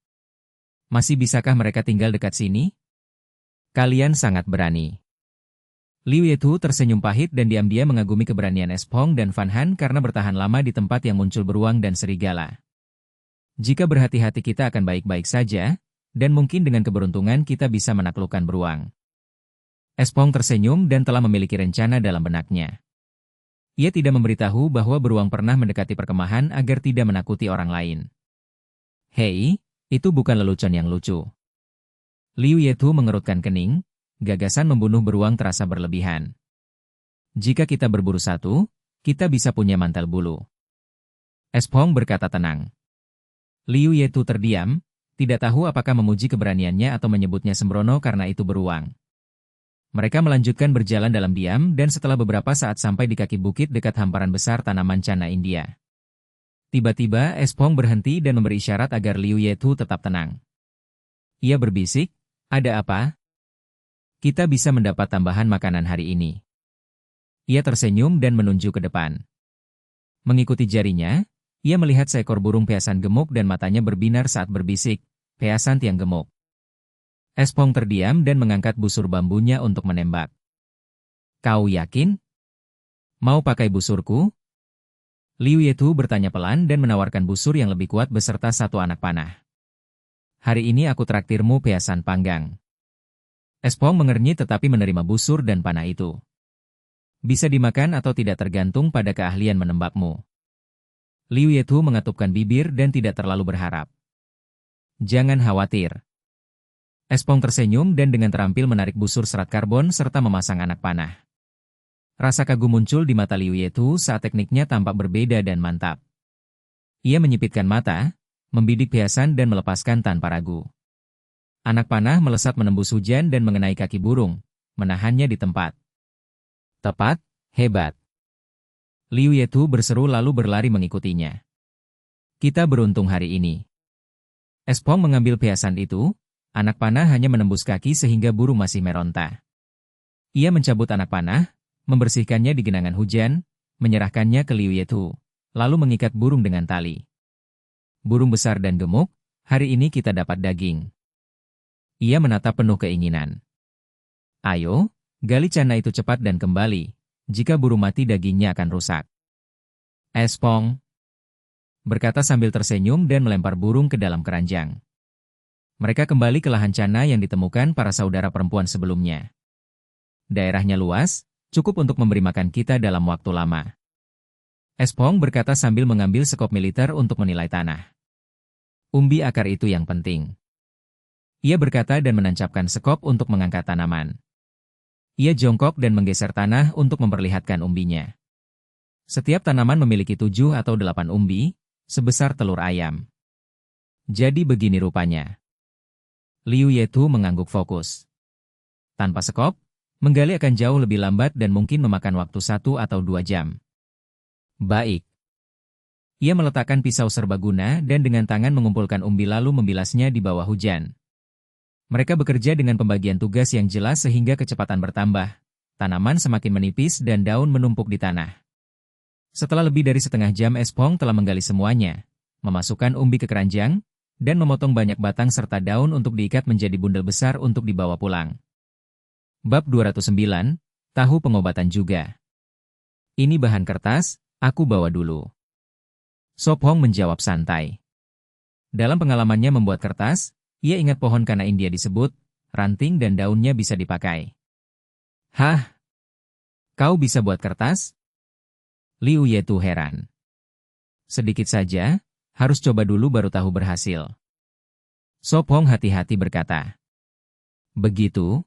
Masih bisakah mereka tinggal dekat sini? Kalian sangat berani. Liu Yethu tersenyum pahit dan diam-diam mengagumi keberanian Espong dan Van Han karena bertahan lama di tempat yang muncul beruang dan serigala. Jika berhati-hati kita akan baik-baik saja, dan mungkin dengan keberuntungan kita bisa menaklukkan beruang. Espong tersenyum dan telah memiliki rencana dalam benaknya. Ia tidak memberitahu bahwa beruang pernah mendekati perkemahan agar tidak menakuti orang lain. Hei, itu bukan lelucon yang lucu. Liu Yethu mengerutkan kening. Gagasan membunuh beruang terasa berlebihan. Jika kita berburu satu, kita bisa punya mantel bulu. Espong berkata tenang. Liu Yethu terdiam, tidak tahu apakah memuji keberaniannya atau menyebutnya sembrono karena itu beruang. Mereka melanjutkan berjalan dalam diam dan setelah beberapa saat sampai di kaki bukit dekat hamparan besar tanaman cana India. Tiba-tiba Espong berhenti dan memberi isyarat agar Liu Yethu tetap tenang. Ia berbisik, ada apa? Kita bisa mendapat tambahan makanan hari ini. Ia tersenyum dan menunjuk ke depan. Mengikuti jarinya, ia melihat seekor burung peasan gemuk dan matanya berbinar saat berbisik, peasan tiang gemuk. Espong terdiam dan mengangkat busur bambunya untuk menembak. Kau yakin? Mau pakai busurku? Liu Yethu bertanya pelan dan menawarkan busur yang lebih kuat beserta satu anak panah. Hari ini aku traktirmu peasan panggang. Espong mengernyit tetapi menerima busur dan panah itu. Bisa dimakan atau tidak tergantung pada keahlian menembakmu. Liu Yethu mengatupkan bibir dan tidak terlalu berharap. Jangan khawatir. Espong tersenyum dan dengan terampil menarik busur serat karbon serta memasang anak panah. Rasa kagum muncul di mata Liu Yethu saat tekniknya tampak berbeda dan mantap. Ia menyipitkan mata, membidik peasan dan melepaskan tanpa ragu. Anak panah melesat menembus hujan dan mengenai kaki burung, menahannya di tempat. Tepat, hebat. Liu Yethu berseru lalu berlari mengikutinya. Kita beruntung hari ini. Espong mengambil peasan itu, anak panah hanya menembus kaki sehingga burung masih meronta. Ia mencabut anak panah, membersihkannya di genangan hujan, menyerahkannya ke Liu Yethu, lalu mengikat burung dengan tali. Burung besar dan gemuk, hari ini kita dapat daging. Ia menatap penuh keinginan. Ayo, gali cana itu cepat dan kembali. Jika burung mati dagingnya akan rusak. Espong, berkata sambil tersenyum dan melempar burung ke dalam keranjang. Mereka kembali ke lahan cana yang ditemukan para saudara perempuan sebelumnya. Daerahnya luas, cukup untuk memberi makan kita dalam waktu lama. Espong berkata sambil mengambil sekop militer untuk menilai tanah. Umbi akar itu yang penting. Ia berkata dan menancapkan sekop untuk mengangkat tanaman. Ia jongkok dan menggeser tanah untuk memperlihatkan umbinya. Setiap tanaman memiliki 7 atau 8 umbi, sebesar telur ayam. Jadi begini rupanya. Liu Yethu mengangguk fokus. Tanpa sekop, menggali akan jauh lebih lambat dan mungkin memakan waktu 1 atau 2 jam. Baik. Ia meletakkan pisau serbaguna dan dengan tangan mengumpulkan umbi lalu membilasnya di bawah hujan. Mereka bekerja dengan pembagian tugas yang jelas sehingga kecepatan bertambah. Tanaman semakin menipis dan daun menumpuk di tanah. Setelah lebih dari setengah jam Espong telah menggali semuanya, memasukkan umbi ke keranjang, dan memotong banyak batang serta daun untuk diikat menjadi bundel besar untuk dibawa pulang. Bab 209, Tahu pengobatan juga. Ini bahan kertas, aku bawa dulu. Sop Hong menjawab santai. Dalam pengalamannya membuat kertas, ia ingat pohon kana India disebut, ranting dan daunnya bisa dipakai. Hah? Kau bisa buat kertas? Liu Yetu heran. Sedikit saja, harus coba dulu baru tahu berhasil. Sop Hong hati-hati berkata. Begitu?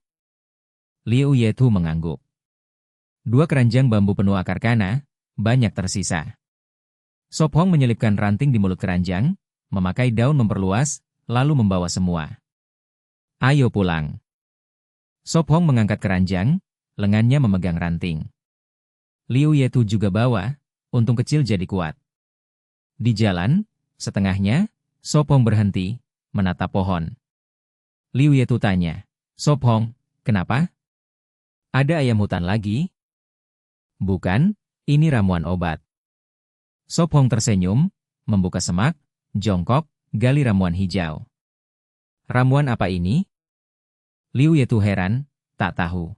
Liu Yetu mengangguk. 2 keranjang bambu penuh akar kana, banyak tersisa. Sop Hong menyelipkan ranting di mulut keranjang, memakai daun memperluas, lalu membawa semua. Ayo pulang. Sop Hong mengangkat keranjang, lengannya memegang ranting. Liu Yetu juga bawa, untung kecil jadi kuat. Di jalan, setengahnya, Sop Hong berhenti, menatap pohon. Liu Yetu tanya, Sop Hong, kenapa? Ada ayam hutan lagi? Bukan, ini ramuan obat. Sop Hong tersenyum, membuka semak, jongkok, gali ramuan hijau. Ramuan apa ini? Liu Yetu heran, tak tahu.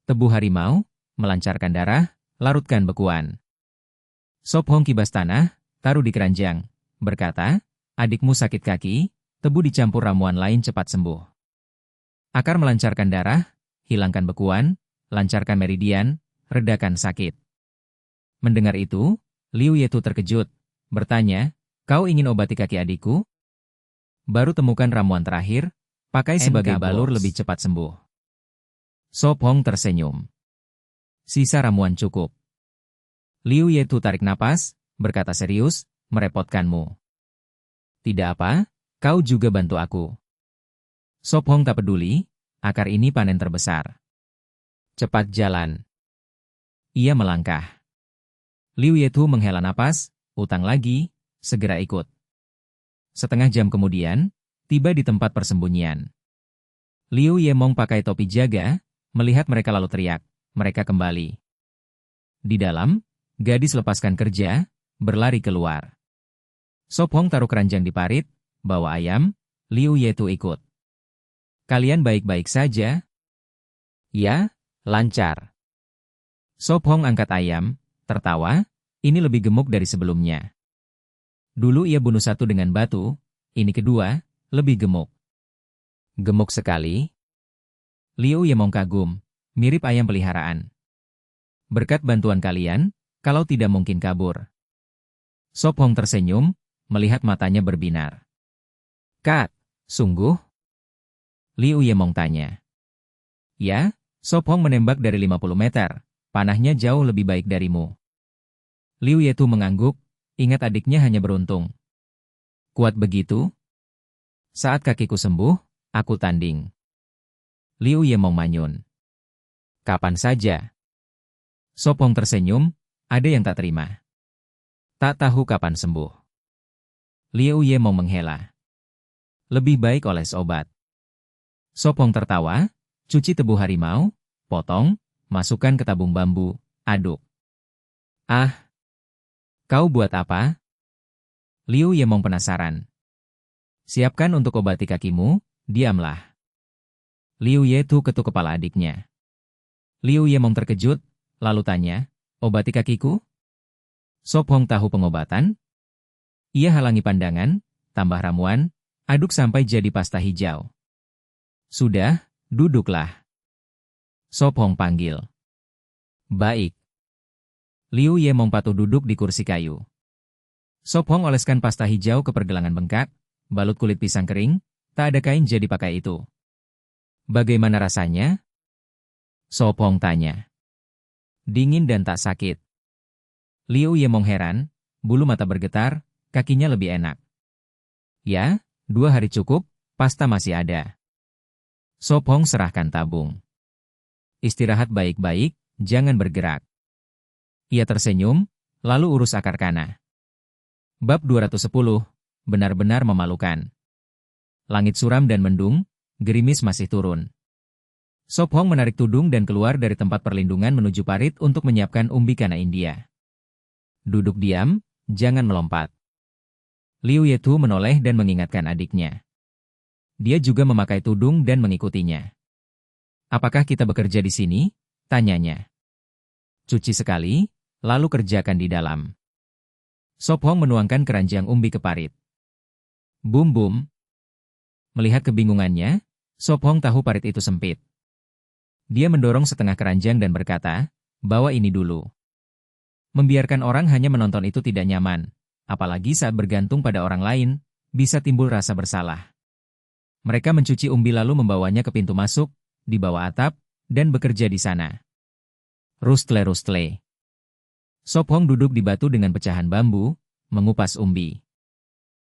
Tebu harimau, melancarkan darah, larutkan bekuan. Sop Hong kibas tanah, taruh di keranjang, berkata, adikmu sakit kaki, tebu dicampur ramuan lain cepat sembuh. Akar melancarkan darah, hilangkan bekuan, lancarkan meridian, redakan sakit. Mendengar itu, Liu Yetu terkejut, bertanya, kau ingin obati kaki adikku? Baru temukan ramuan terakhir, pakai sebagai balur lebih cepat sembuh. Sop Hong tersenyum. Sisa ramuan cukup. Liu Yetu tarik napas, berkata serius, merepotkanmu. Tidak apa, kau juga bantu aku. Sop Hong tak peduli, akar ini panen terbesar. Cepat jalan. Ia melangkah. Liu Yetu menghela napas, utang lagi, segera ikut. Setengah jam kemudian, tiba di tempat persembunyian. Liu Yemong pakai topi jaga, melihat mereka lalu teriak. Mereka kembali. Di dalam, gadis lepaskan kerja, berlari keluar. Sop Hong taruh keranjang di parit, bawa ayam, Liu Yetu ikut. Kalian baik-baik saja? Ya, lancar. Sop Hong angkat ayam, tertawa, ini lebih gemuk dari sebelumnya. Dulu ia bunuh satu dengan batu, ini kedua, lebih gemuk. Gemuk sekali. Liu Yemong kagum. Mirip ayam peliharaan. Berkat bantuan kalian, kalau tidak mungkin kabur. Sop Hong tersenyum, melihat matanya berbinar. Kak, sungguh? Liu Yemong tanya. Ya, Sop Hong menembak dari 50 meter, panahnya jauh lebih baik darimu. Liu Yetu mengangguk, ingat adiknya hanya beruntung. Kuat begitu? Saat kakiku sembuh, aku tanding. Liu Yemong manyun. Kapan saja? Sop Hong tersenyum, ada yang tak terima. Tak tahu kapan sembuh. Liu Yemong menghela. Lebih baik oles obat. Sop Hong tertawa, cuci tebu harimau, potong, masukkan ke tabung bambu, aduk. Ah, kau buat apa? Liu Yemong penasaran. Siapkan untuk obati kakimu, diamlah. Liu Yetu ketuk kepala adiknya. Liu Yemong terkejut, lalu tanya, obati kakiku? Sop Hong tahu pengobatan? Ia halangi pandangan, tambah ramuan, aduk sampai jadi pasta hijau. Sudah, duduklah. Sop Hong panggil. Baik. Liu Yemong patuh duduk di kursi kayu. Sop Hong oleskan pasta hijau ke pergelangan bengkak, balut kulit pisang kering, tak ada kain jadi pakai itu. Bagaimana rasanya? Sop Hong tanya. Dingin dan tak sakit. Liu Yemong heran, bulu mata bergetar, kakinya lebih enak. Ya, 2 hari cukup, pasta masih ada. Sop Hong serahkan tabung. Istirahat baik-baik, jangan bergerak. Ia tersenyum, lalu urus akar kana. Bab 210, benar-benar memalukan. Langit suram dan mendung, gerimis masih turun. Sop Hong menarik tudung dan keluar dari tempat perlindungan menuju parit untuk menyiapkan umbi kana India. Duduk diam, jangan melompat. Liu Yetu menoleh dan mengingatkan adiknya. Dia juga memakai tudung dan mengikutinya. Apakah kita bekerja di sini? Tanyanya. Cuci sekali, lalu kerjakan di dalam. Sop Hong menuangkan keranjang umbi ke parit. Bum-bum. Melihat kebingungannya, Sop Hong tahu parit itu sempit. Dia mendorong setengah keranjang dan berkata, bawa ini dulu. Membiarkan orang hanya menonton itu tidak nyaman, apalagi saat bergantung pada orang lain, bisa timbul rasa bersalah. Mereka mencuci umbi lalu membawanya ke pintu masuk, di bawah atap, dan bekerja di sana. Rustle-rustle. Sop Hong duduk di batu dengan pecahan bambu, mengupas umbi.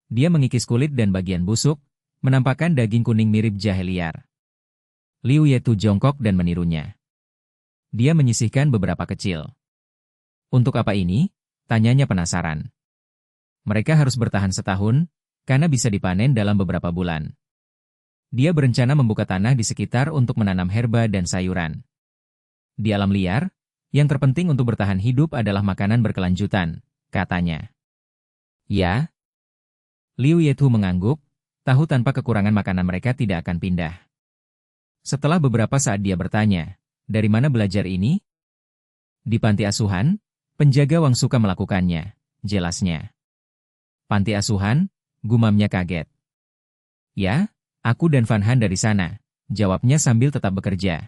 Dia mengikis kulit dan bagian busuk, menampakkan daging kuning mirip jahe liar. Liu Yetu jongkok dan menirunya. Dia menyisihkan beberapa kecil. Untuk apa ini? Tanyanya penasaran. Mereka harus bertahan setahun, karena bisa dipanen dalam beberapa bulan. Dia berencana membuka tanah di sekitar untuk menanam herba dan sayuran. Di alam liar, yang terpenting untuk bertahan hidup adalah makanan berkelanjutan, katanya. Ya? Liu Yetu mengangguk, tahu tanpa kekurangan makanan mereka tidak akan pindah. Setelah beberapa saat dia bertanya, dari mana belajar ini? Di panti asuhan, penjaga Wang suka melakukannya, jelasnya. Panti asuhan, gumamnya kaget. Ya, aku dan Van Han dari sana, jawabnya sambil tetap bekerja.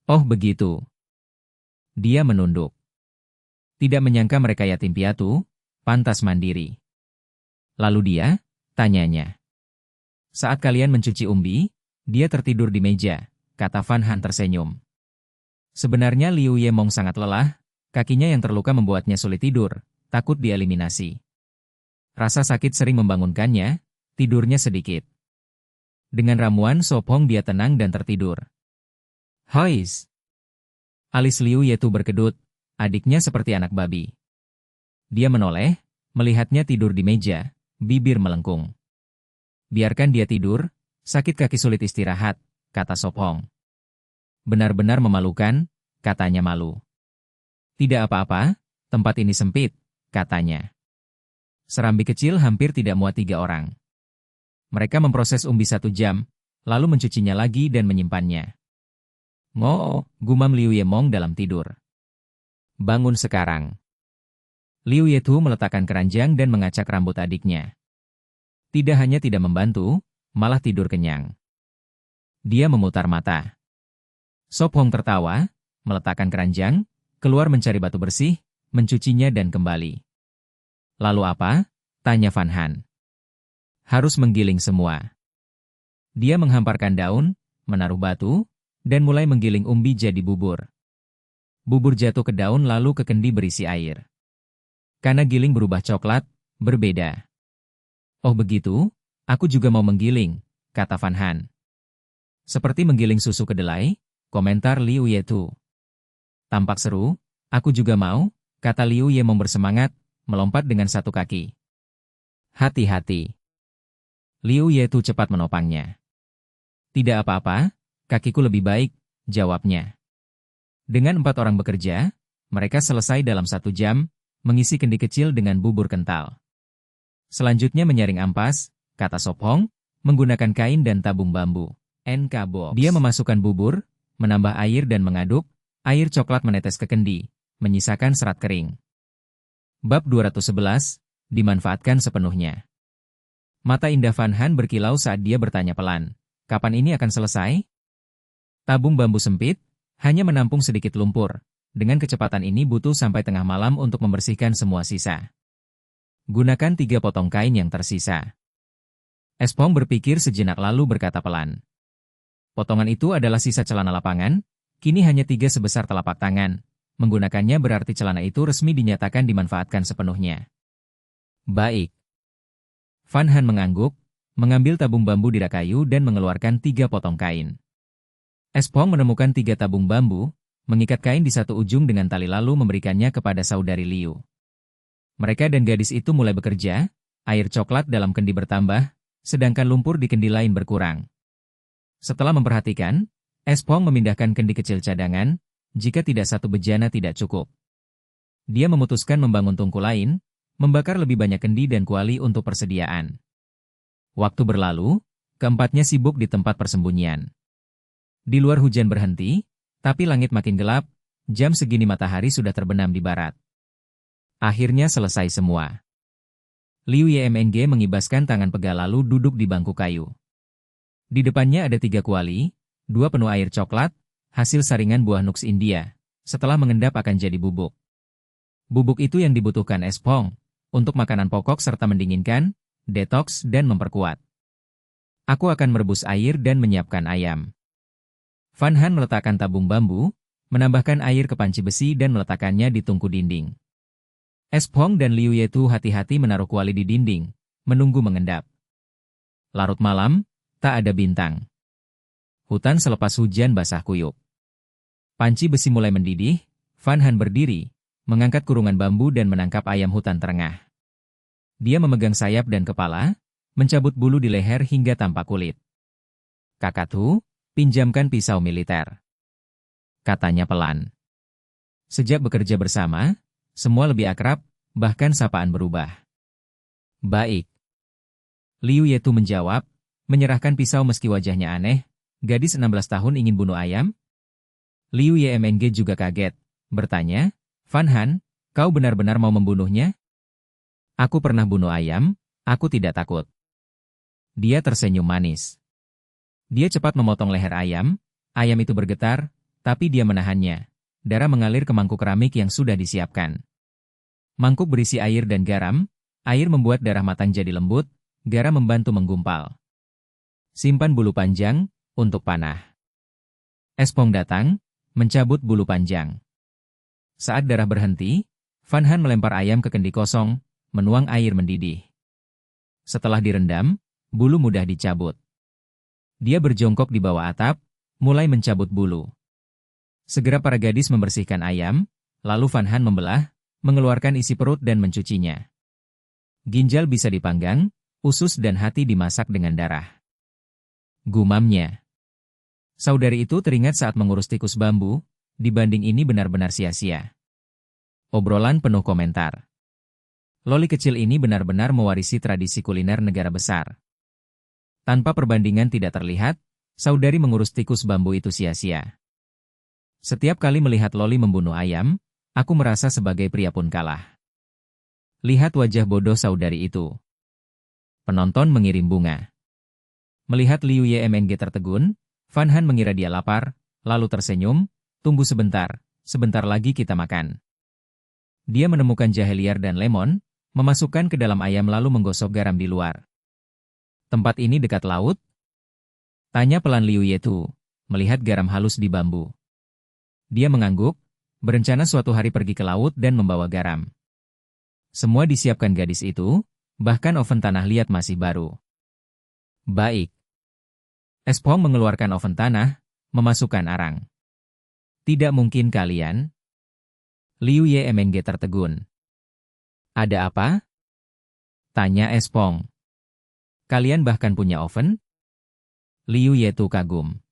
Oh begitu. Dia menunduk. Tidak menyangka mereka yatim piatu, pantas mandiri. Lalu dia, tanyanya. Saat kalian mencuci umbi, dia tertidur di meja, kata Van Han tersenyum. Sebenarnya Liu Yemong sangat lelah, kakinya yang terluka membuatnya sulit tidur, takut dieliminasi. Rasa sakit sering membangunkannya, tidurnya sedikit. Dengan ramuan Sop Hong dia tenang dan tertidur. Hois! Alis Liu Yetu berkedut, adiknya seperti anak babi. Dia menoleh, melihatnya tidur di meja, bibir melengkung. Biarkan dia tidur, sakit kaki sulit istirahat, kata Sop Hong. Benar-benar memalukan, katanya malu. Tidak apa-apa, tempat ini sempit, katanya. Serambi kecil hampir tidak muat 3 orang. Mereka memproses umbi 1 jam, lalu mencucinya lagi dan menyimpannya. Ngo, gumam Liu Yemong dalam tidur. Bangun sekarang. Liu Yetu meletakkan keranjang dan mengacak rambut adiknya. Tidak hanya tidak membantu, malah tidur kenyang. Dia memutar mata. Sop Hong tertawa, meletakkan keranjang, keluar mencari batu bersih, mencucinya dan kembali. Lalu apa? Tanya Van Han. Harus menggiling semua. Dia menghamparkan daun, menaruh batu, dan mulai menggiling umbi jadi bubur. Bubur jatuh ke daun lalu ke kendi berisi air. Karena giling berubah coklat, berbeda. Oh begitu? Aku juga mau menggiling, kata Van Han. Seperti menggiling susu kedelai, komentar Liu Yetu. Tampak seru, aku juga mau, kata Liu Yemong bersemangat, melompat dengan 1 kaki. Hati-hati. Liu Yetu cepat menopangnya. Tidak apa-apa, kakiku lebih baik, jawabnya. Dengan 4 orang bekerja, mereka selesai dalam 1 jam, mengisi kendi kecil dengan bubur kental. Selanjutnya menyaring ampas, kata Sop Hong, menggunakan kain dan tabung bambu. NK box. Dia memasukkan bubur, menambah air dan mengaduk, air coklat menetes ke kendi, menyisakan serat kering. Bab 211, dimanfaatkan sepenuhnya. Mata indah Van Han berkilau saat dia bertanya pelan, kapan ini akan selesai? Tabung bambu sempit, hanya menampung sedikit lumpur. Dengan kecepatan ini butuh sampai tengah malam untuk membersihkan semua sisa. Gunakan 3 potong kain yang tersisa. Espong berpikir sejenak lalu berkata pelan. Potongan itu adalah sisa celana lapangan, kini hanya 3 sebesar telapak tangan. Menggunakannya berarti celana itu resmi dinyatakan dimanfaatkan sepenuhnya. Baik. Van Han mengangguk, mengambil tabung bambu di rak kayu dan mengeluarkan 3 potong kain. Espong menemukan 3 tabung bambu, mengikat kain di satu ujung dengan tali lalu memberikannya kepada saudari Liu. Mereka dan gadis itu mulai bekerja, air coklat dalam kendi bertambah, sedangkan lumpur di kendi lain berkurang. Setelah memperhatikan, Espong memindahkan kendi kecil cadangan, jika tidak satu bejana tidak cukup. Dia memutuskan membangun tungku lain, membakar lebih banyak kendi dan kuali untuk persediaan. Waktu berlalu, keempatnya sibuk di tempat persembunyian. Di luar hujan berhenti, tapi langit makin gelap, jam segini matahari sudah terbenam di barat. Akhirnya selesai semua. Liu Yemng mengibaskan tangan pegal lalu duduk di bangku kayu. Di depannya ada 3 kuali, 2 penuh air coklat, hasil saringan buah nuks India, setelah mengendap akan jadi bubuk. Bubuk itu yang dibutuhkan Espong, untuk makanan pokok serta mendinginkan, detoks dan memperkuat. Aku akan merebus air dan menyiapkan ayam. Van Han meletakkan tabung bambu, menambahkan air ke panci besi dan meletakkannya di tungku dinding. Espong dan Liu Yetu hati-hati menaruh kuali di dinding, menunggu mengendap. Larut malam, tak ada bintang. Hutan selepas hujan basah kuyup. Panci besi mulai mendidih, Van Han berdiri, mengangkat kurungan bambu dan menangkap ayam hutan terengah. Dia memegang sayap dan kepala, mencabut bulu di leher hingga tampak kulit. Kakatu, pinjamkan pisau militer, katanya pelan. Sejak bekerja bersama, semua lebih akrab, bahkan sapaan berubah. Baik. Liu Yetu menjawab, menyerahkan pisau meski wajahnya aneh. Gadis 16 tahun ingin bunuh ayam? Liu Yemng juga kaget, bertanya, Van Han, kau benar-benar mau membunuhnya? Aku pernah bunuh ayam, aku tidak takut. Dia tersenyum manis. Dia cepat memotong leher ayam itu bergetar, tapi dia menahannya. Darah mengalir ke mangkuk keramik yang sudah disiapkan. Mangkuk berisi air dan garam, air membuat darah matang jadi lembut, garam membantu menggumpal. Simpan bulu panjang, untuk panah. Espong datang, mencabut bulu panjang. Saat darah berhenti, Van Han melempar ayam ke kendi kosong, menuang air mendidih. Setelah direndam, bulu mudah dicabut. Dia berjongkok di bawah atap, mulai mencabut bulu. Segera para gadis membersihkan ayam, lalu Van Han membelah, mengeluarkan isi perut dan mencucinya. Ginjal bisa dipanggang, usus dan hati dimasak dengan darah. Gumamnya. Saudari itu teringat saat mengurus tikus bambu, dibanding ini benar-benar sia-sia. Obrolan penuh komentar. Loli kecil ini benar-benar mewarisi tradisi kuliner negara besar. Tanpa perbandingan tidak terlihat, saudari mengurus tikus bambu itu sia-sia. Setiap kali melihat Loli membunuh ayam, aku merasa sebagai pria pun kalah. Lihat wajah bodoh saudari itu. Penonton mengirim bunga. Melihat Liu Yemng tertegun, Van Han mengira dia lapar, lalu tersenyum, tunggu sebentar lagi kita makan. Dia menemukan jahe liar dan lemon, memasukkan ke dalam ayam lalu menggosok garam di luar. Tempat ini dekat laut? Tanya pelan Liu Yetu, melihat garam halus di bambu. Dia mengangguk, berencana suatu hari pergi ke laut dan membawa garam. Semua disiapkan gadis itu, bahkan oven tanah liat masih baru. Baik. Espong mengeluarkan oven tanah, memasukkan arang. Tidak mungkin kalian? Liu Yemng tertegun. Ada apa? Tanya Espong. Kalian bahkan punya oven? Liu Yetu kagum.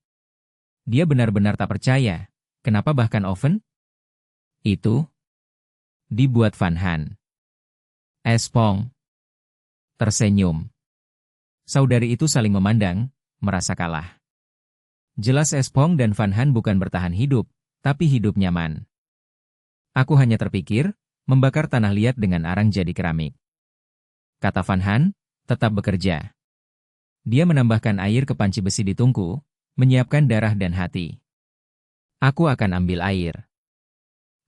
Dia benar-benar tak percaya. Kenapa bahkan oven? Itu dibuat Van Han. Espong tersenyum. Saudari itu saling memandang, merasa kalah. Jelas Espong dan Van Han bukan bertahan hidup, tapi hidup nyaman. Aku hanya terpikir, membakar tanah liat dengan arang jadi keramik. Kata Van Han, tetap bekerja. Dia menambahkan air ke panci besi di tungku, menyiapkan darah dan hati. Aku akan ambil air.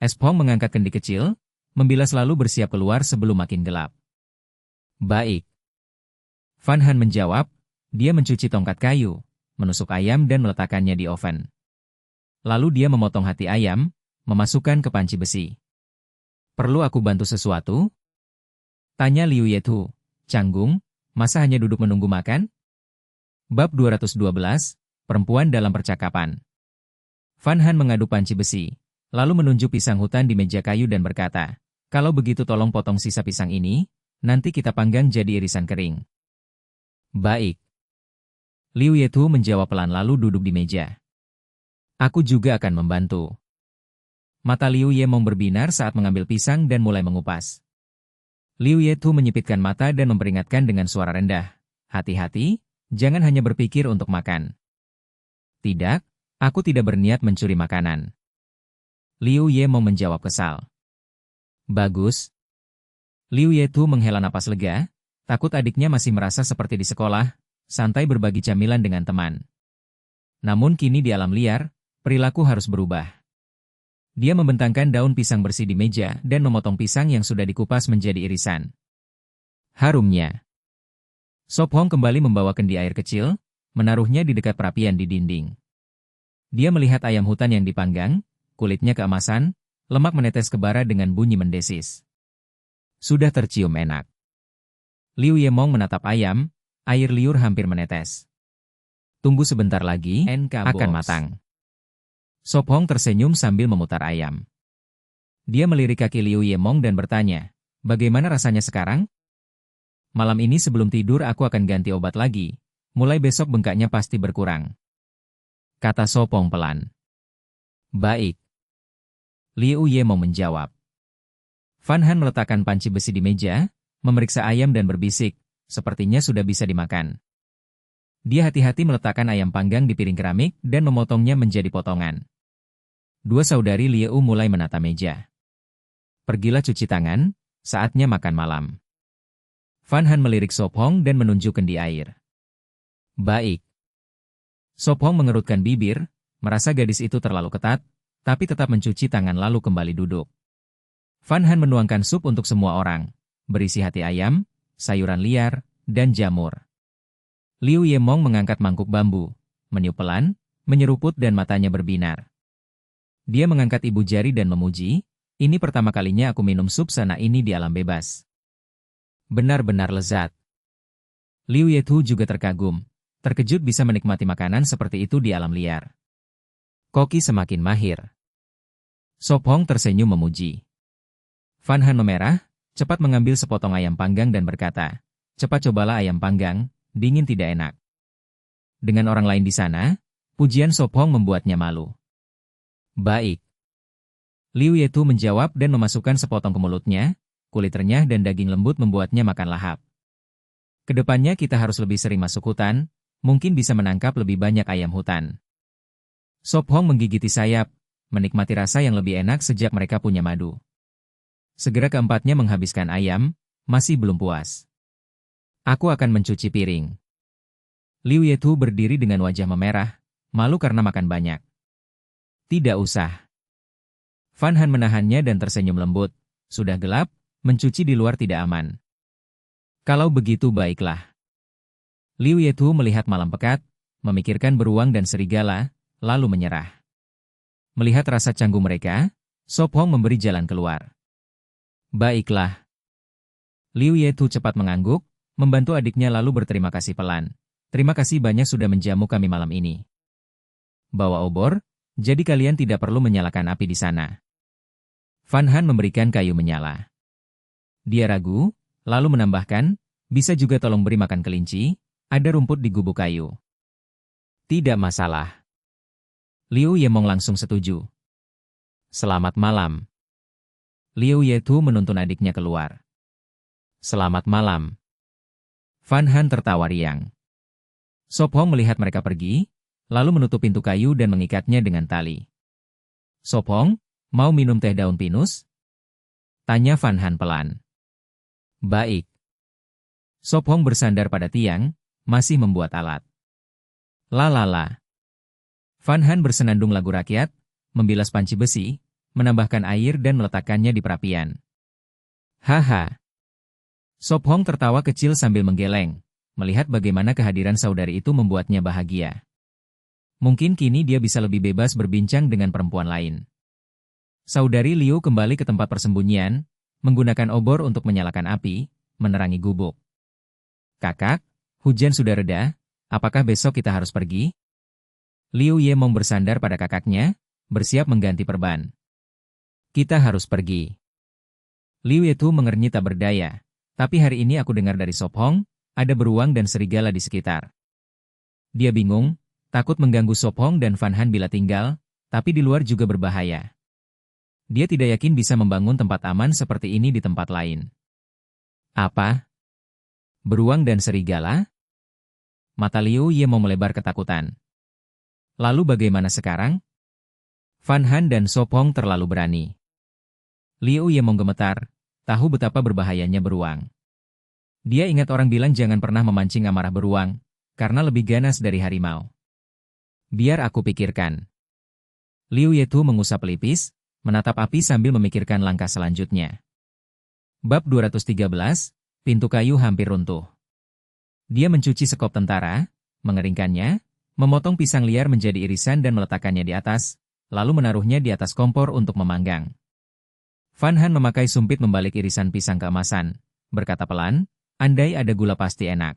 Espong mengangkat kendi kecil, membilas lalu bersiap keluar sebelum makin gelap. Baik. Van Han menjawab, dia mencuci tongkat kayu, menusuk ayam dan meletakkannya di oven. Lalu dia memotong hati ayam, memasukkan ke panci besi. Perlu aku bantu sesuatu? Tanya Liu Yetu, canggung, masa hanya duduk menunggu makan? Bab 212, Perempuan dalam Percakapan. Van Han mengaduk panci besi, lalu menunjuk pisang hutan di meja kayu dan berkata, Kalau begitu tolong potong sisa pisang ini, nanti kita panggang jadi irisan kering. Baik. Liu Yetu menjawab pelan lalu duduk di meja. Aku juga akan membantu. Mata Liu Yemong berbinar saat mengambil pisang dan mulai mengupas. Liu Yetu menyipitkan mata dan memperingatkan dengan suara rendah. Hati-hati, jangan hanya berpikir untuk makan. Tidak, aku tidak berniat mencuri makanan. Liu Yemong menjawab kesal. Bagus. Liu Yetu menghela napas lega, takut adiknya masih merasa seperti di sekolah, santai berbagi camilan dengan teman. Namun kini di alam liar, perilaku harus berubah. Dia membentangkan daun pisang bersih di meja dan memotong pisang yang sudah dikupas menjadi irisan. Harumnya. Sop Hong kembali membawa kendi air kecil, menaruhnya di dekat perapian di dinding. Dia melihat ayam hutan yang dipanggang, kulitnya keemasan, lemak menetes ke bara dengan bunyi mendesis. Sudah tercium enak. Liu Yemong menatap ayam, air liur hampir menetes. Tunggu sebentar lagi, akan matang. Sop Hong tersenyum sambil memutar ayam. Dia melirik kaki Liu Yemong dan bertanya, bagaimana rasanya sekarang? Malam ini sebelum tidur aku akan ganti obat lagi, mulai besok bengkaknya pasti berkurang. Kata Sop Hong pelan. Baik. Liu Yemong menjawab. Fan Han meletakkan panci besi di meja, memeriksa ayam dan berbisik, sepertinya sudah bisa dimakan. Dia hati-hati meletakkan ayam panggang di piring keramik dan memotongnya menjadi potongan. Dua saudari Liu mulai menata meja. Pergilah cuci tangan, saatnya makan malam. Fan Han melirik Sop Hong dan menunjuk kendi air. Baik. Sop Hong mengerutkan bibir, merasa gadis itu terlalu ketat, tapi tetap mencuci tangan lalu kembali duduk. Fan Han menuangkan sup untuk semua orang, berisi hati ayam, sayuran liar, dan jamur. Liu Yemong mengangkat mangkuk bambu, meniup pelan, menyeruput dan matanya berbinar. Dia mengangkat ibu jari dan memuji, ini pertama kalinya aku minum sup sana ini di alam bebas. Benar-benar lezat. Liu Yetu juga terkagum, terkejut bisa menikmati makanan seperti itu di alam liar. Koki semakin mahir. Sop Hong tersenyum memuji. Fan Han memerah, cepat mengambil sepotong ayam panggang dan berkata, cepat cobalah ayam panggang, dingin tidak enak. Dengan orang lain di sana, pujian Sop Hong membuatnya malu. Baik. Liu Yetu menjawab dan memasukkan sepotong ke mulutnya, kulit renyah dan daging lembut membuatnya makan lahap. Kedepannya kita harus lebih sering masuk hutan, mungkin bisa menangkap lebih banyak ayam hutan. Sop Hong menggigiti sayap, menikmati rasa yang lebih enak sejak mereka punya madu. Segera keempatnya menghabiskan ayam, masih belum puas. Aku akan mencuci piring. Liu Yetu berdiri dengan wajah memerah, malu karena makan banyak. Tidak usah. Fan Han menahannya dan tersenyum lembut. Sudah gelap, mencuci di luar tidak aman. Kalau begitu baiklah. Liu Yetu melihat malam pekat, memikirkan beruang dan serigala, lalu menyerah. Melihat rasa canggung mereka, Sop Hong memberi jalan keluar. Baiklah. Liu Yetu cepat mengangguk, membantu adiknya lalu berterima kasih pelan. Terima kasih banyak sudah menjamu kami malam ini. Bawa obor, jadi kalian tidak perlu menyalakan api di sana. Fan Han memberikan kayu menyala. Dia ragu, lalu menambahkan, bisa juga tolong beri makan kelinci, ada rumput di gubuk kayu. Tidak masalah. Liu Yemong langsung setuju. Selamat malam. Liu Yetu menuntun adiknya keluar. Selamat malam. Fan Han tertawa riang. Sop Hong melihat mereka pergi, lalu menutup pintu kayu dan mengikatnya dengan tali. Sop Hong, mau minum teh daun pinus? Tanya Fan Han pelan. Baik. Sop Hong bersandar pada tiang, masih membuat alat. La. Fan Han bersenandung lagu rakyat, membilas panci besi, menambahkan air dan meletakkannya di perapian. Haha. Sop Hong tertawa kecil sambil menggeleng, melihat bagaimana kehadiran saudari itu membuatnya bahagia. Mungkin kini dia bisa lebih bebas berbincang dengan perempuan lain. Saudari Liu kembali ke tempat persembunyian, menggunakan obor untuk menyalakan api, menerangi gubuk. Kakak, hujan sudah reda, apakah besok kita harus pergi? Liu Yemong bersandar pada kakaknya, bersiap mengganti perban. Kita harus pergi. Liu Yetu mengernyit tak berdaya. Tapi hari ini aku dengar dari Sop Hong, ada beruang dan serigala di sekitar. Dia bingung, takut mengganggu Sop Hong dan Fan Han bila tinggal, tapi di luar juga berbahaya. Dia tidak yakin bisa membangun tempat aman seperti ini di tempat lain. Apa? Beruang dan serigala? Mata Liu Ye mau melebar ketakutan. Lalu bagaimana sekarang? Fan Han dan Sop Hong terlalu berani. Liu Ye menggemetar, tahu betapa berbahayanya beruang. Dia ingat orang bilang jangan pernah memancing amarah beruang, karena lebih ganas dari harimau. Biar aku pikirkan. Liu Yetu mengusap pelipis, menatap api sambil memikirkan langkah selanjutnya. Bab 213, pintu kayu hampir runtuh. Dia mencuci sekop tentara, mengeringkannya, memotong pisang liar menjadi irisan dan meletakkannya di atas, lalu menaruhnya di atas kompor untuk memanggang. Fan Han memakai sumpit membalik irisan pisang keemasan, berkata pelan, andai ada gula pasti enak.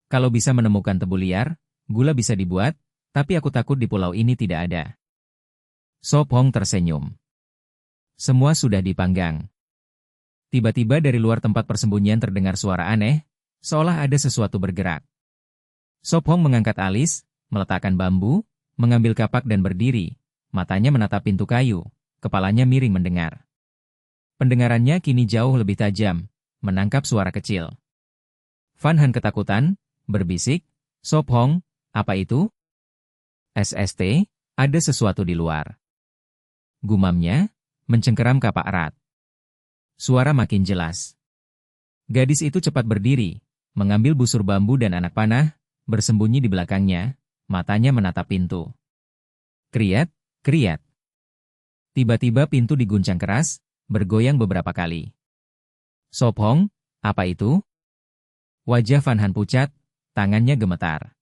Kalau bisa menemukan tebu liar, gula bisa dibuat, tapi aku takut di pulau ini tidak ada. Sop Hong tersenyum. Semua sudah dipanggang. Tiba-tiba dari luar tempat persembunyian terdengar suara aneh, seolah ada sesuatu bergerak. Sop Hong mengangkat alis, meletakkan bambu, mengambil kapak dan berdiri, matanya menatap pintu kayu, kepalanya miring mendengar. Pendengarannya kini jauh lebih tajam, menangkap suara kecil. Fan Han ketakutan, berbisik, Sop Hong, apa itu? SST, ada sesuatu di luar. Gumamnya, mencengkeram kapak erat. Suara makin jelas. Gadis itu cepat berdiri, mengambil busur bambu dan anak panah, bersembunyi di belakangnya, matanya menatap pintu. Kriat, kriat. Tiba-tiba pintu diguncang keras, bergoyang beberapa kali. Sop Hong, apa itu? Wajah Fan Han pucat, tangannya gemetar.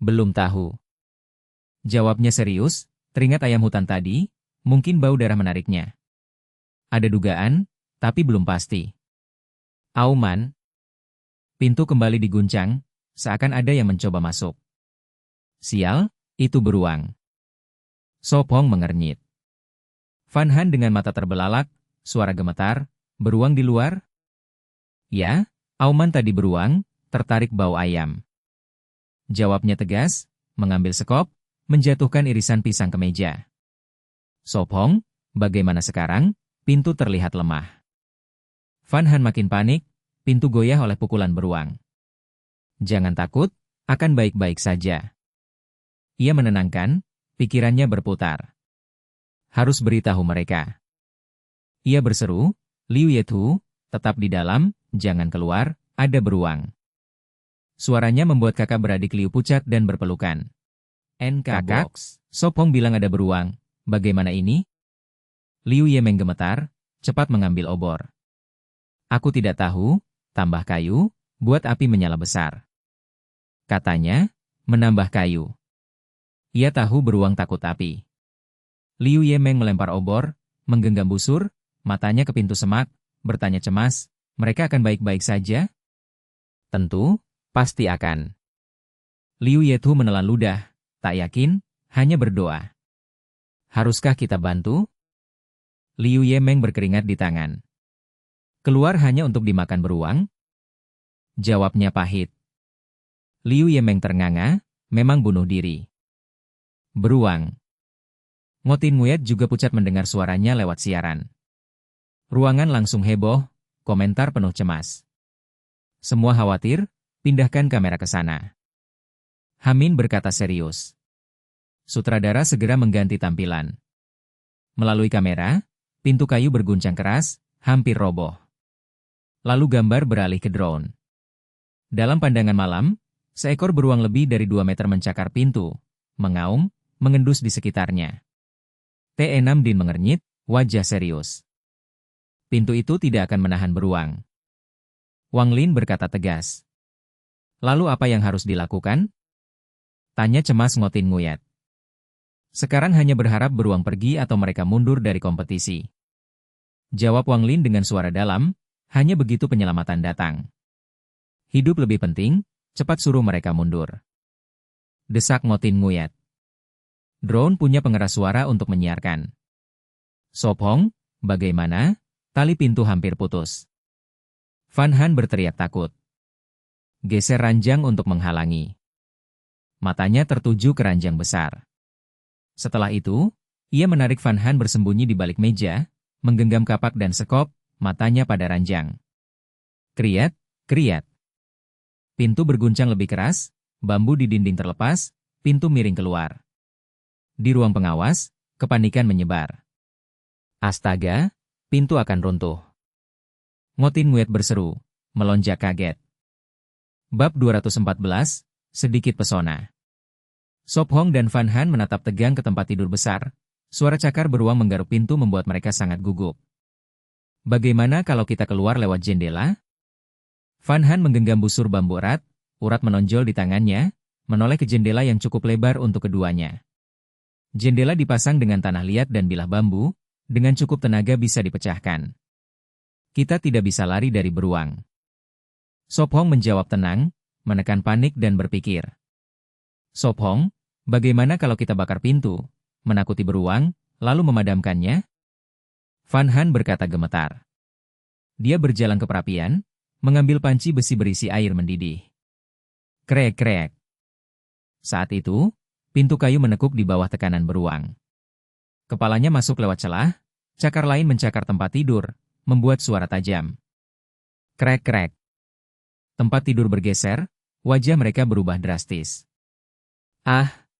Belum tahu. Jawabnya serius, teringat ayam hutan tadi, mungkin bau darah menariknya. Ada dugaan, tapi belum pasti. Auman. Pintu kembali diguncang, seakan ada yang mencoba masuk. Sial, itu beruang. Sop Hong mengernyit. Fan Han dengan mata terbelalak, suara gemetar, beruang di luar? Ya, Auman tadi beruang, tertarik bau ayam. Jawabnya tegas, mengambil sekop, menjatuhkan irisan pisang ke meja. Sop Hong, bagaimana sekarang? Pintu terlihat lemah. Fan Han makin panik, pintu goyah oleh pukulan beruang. Jangan takut, akan baik-baik saja. Ia menenangkan, pikirannya berputar. Harus beritahu mereka. Ia berseru, Liu Yetu, tetap di dalam, jangan keluar, ada beruang. Suaranya membuat kakak beradik Liu pucat dan berpelukan. Kakak, Sop Hong bilang ada beruang, bagaimana ini? Liu Ye menggemetar, cepat mengambil obor. Aku tidak tahu, tambah kayu, buat api menyala besar. Katanya, menambah kayu. Ia tahu beruang takut api. Liu Ye Meng melempar obor, menggenggam busur, matanya ke pintu semak, bertanya cemas, mereka akan baik-baik saja? Tentu, pasti akan. Liu Yetu menelan ludah, tak yakin, hanya berdoa. Haruskah kita bantu? Liu Ye Meng berkeringat di tangan. Keluar hanya untuk dimakan beruang? Jawabnya pahit. Liu Ye Meng ternganga, memang bunuh diri. Beruang. Ngotin Nguyet juga pucat mendengar suaranya lewat siaran. Ruangan langsung heboh, komentar penuh cemas. Semua khawatir, pindahkan kamera ke sana. Hamin berkata serius. Sutradara segera mengganti tampilan. Melalui kamera, pintu kayu berguncang keras, hampir roboh. Lalu gambar beralih ke drone. Dalam pandangan malam, seekor beruang lebih dari 2 meter mencakar pintu, mengaum, mengendus di sekitarnya. T6 Din mengernyit, wajah serius. Pintu itu tidak akan menahan beruang. Wang Lin berkata tegas. Lalu apa yang harus dilakukan? Tanya cemas Ngotin Nguyat. Sekarang hanya berharap beruang pergi atau mereka mundur dari kompetisi. Jawab Wang Lin dengan suara dalam, hanya begitu penyelamatan datang. Hidup lebih penting, cepat suruh mereka mundur. Desak Ngotin Nguyat. Drone punya pengeras suara untuk menyiarkan. Sop Hong, bagaimana? Tali pintu hampir putus. Van Han berteriak takut. Geser ranjang untuk menghalangi. Matanya tertuju ke ranjang besar. Setelah itu, ia menarik Van Han bersembunyi di balik meja, menggenggam kapak dan sekop, matanya pada ranjang. Kriat, kriat. Pintu berguncang lebih keras, bambu di dinding terlepas, pintu miring keluar. Di ruang pengawas, kepanikan menyebar. Astaga, pintu akan runtuh. Ngotin Nguyen berseru, melonjak kaget. Bab 214, sedikit pesona. Sop Hong dan Van Han menatap tegang ke tempat tidur besar. Suara cakar beruang menggaruk pintu membuat mereka sangat gugup. Bagaimana kalau kita keluar lewat jendela? Van Han menggenggam busur bambu erat, urat menonjol di tangannya, menoleh ke jendela yang cukup lebar untuk keduanya. Jendela dipasang dengan tanah liat dan bilah bambu, dengan cukup tenaga bisa dipecahkan. Kita tidak bisa lari dari beruang. Sop Hong menjawab tenang, menekan panik dan berpikir. Sop Hong, bagaimana kalau kita bakar pintu, menakuti beruang, lalu memadamkannya? Van Han berkata gemetar. Dia berjalan ke perapian, mengambil panci besi berisi air mendidih. Krek-krek. Saat itu, pintu kayu menekuk di bawah tekanan beruang. Kepalanya masuk lewat celah, cakar lain mencakar tempat tidur, membuat suara tajam. Krek-krek. Tempat tidur bergeser, wajah mereka berubah drastis. Ah!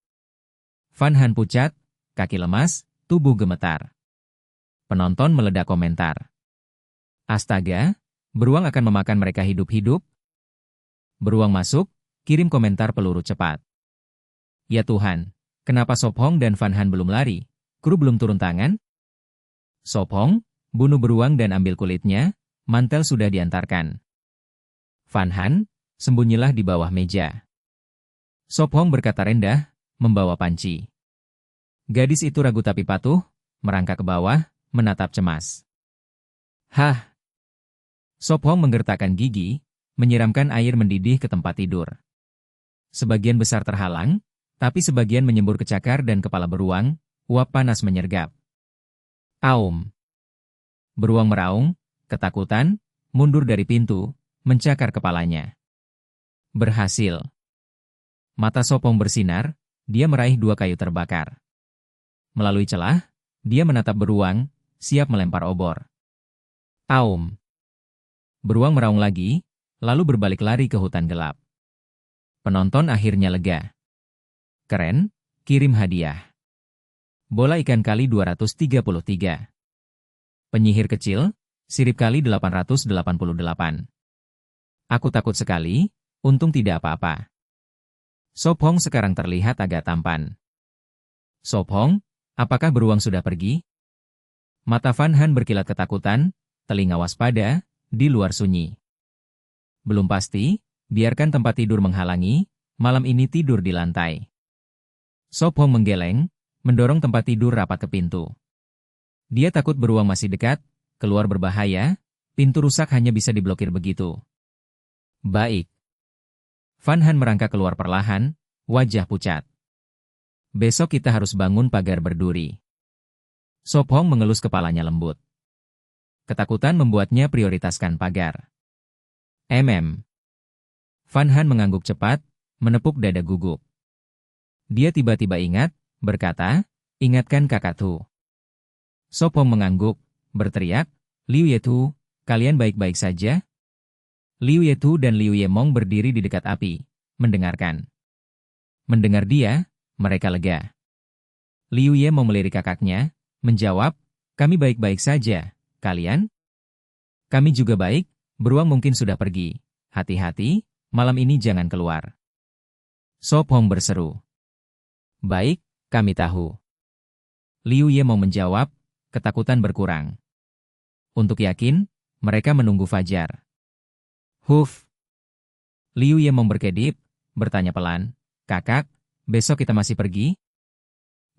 Van Han pucat, kaki lemas, tubuh gemetar. Penonton meledak komentar. Astaga, beruang akan memakan mereka hidup-hidup? Beruang masuk, kirim komentar peluru cepat. Ya Tuhan, kenapa Sop Hong dan Van Han belum lari? Kru belum turun tangan? Sop Hong, bunuh beruang dan ambil kulitnya, mantel sudah diantarkan. Van Han, sembunyilah di bawah meja. Sop Hong berkata rendah, membawa panci. Gadis itu ragu tapi patuh, merangkak ke bawah, menatap cemas. Hah! Sop Hong menggertakkan gigi, menyiramkan air mendidih ke tempat tidur. Sebagian besar terhalang, tapi sebagian menyembur ke cakar dan kepala beruang, uap panas menyergap. Aum! Beruang meraung, ketakutan, mundur dari pintu, mencakar kepalanya. Berhasil. Mata Sop Hong bersinar, dia meraih 2 kayu terbakar. Melalui celah, dia menatap beruang, siap melempar obor. Aum! Beruang meraung lagi, lalu berbalik lari ke hutan gelap. Penonton akhirnya lega. Keren, kirim hadiah. Bola ikan kali 233. Penyihir kecil, sirip kali 888. Aku takut sekali, untung tidak apa-apa. Sop Hong sekarang terlihat agak tampan. Sop Hong, apakah beruang sudah pergi? Mata Van Han berkilat ketakutan, telinga waspada, di luar sunyi. Belum pasti, biarkan tempat tidur menghalangi, malam ini tidur di lantai. Sop Hong menggeleng, mendorong tempat tidur rapat ke pintu. Dia takut beruang masih dekat, keluar berbahaya, pintu rusak hanya bisa diblokir begitu. Baik. Van Han merangkak keluar perlahan, wajah pucat. Besok kita harus bangun pagar berduri. Sop Hong mengelus kepalanya lembut. Ketakutan membuatnya prioritaskan pagar. Van Han mengangguk cepat, menepuk dada gugup. Dia tiba-tiba ingat, berkata, ingatkan kakak Tu. Sop Hong mengangguk, berteriak, Liu Yetu, kalian baik-baik saja? Liu Yetu dan Liu Yemong berdiri di dekat api, mendengarkan. Mendengar dia, mereka lega. Liu Yemong melirik kakaknya, menjawab, kami baik-baik saja, kalian? Kami juga baik, beruang mungkin sudah pergi. Hati-hati, malam ini jangan keluar. Sop Hong berseru. Baik, kami tahu. Liu Yemong menjawab, ketakutan berkurang. Untuk yakin, mereka menunggu fajar. Huf. Liu Yemong berkedip, bertanya pelan, kakak, besok kita masih pergi?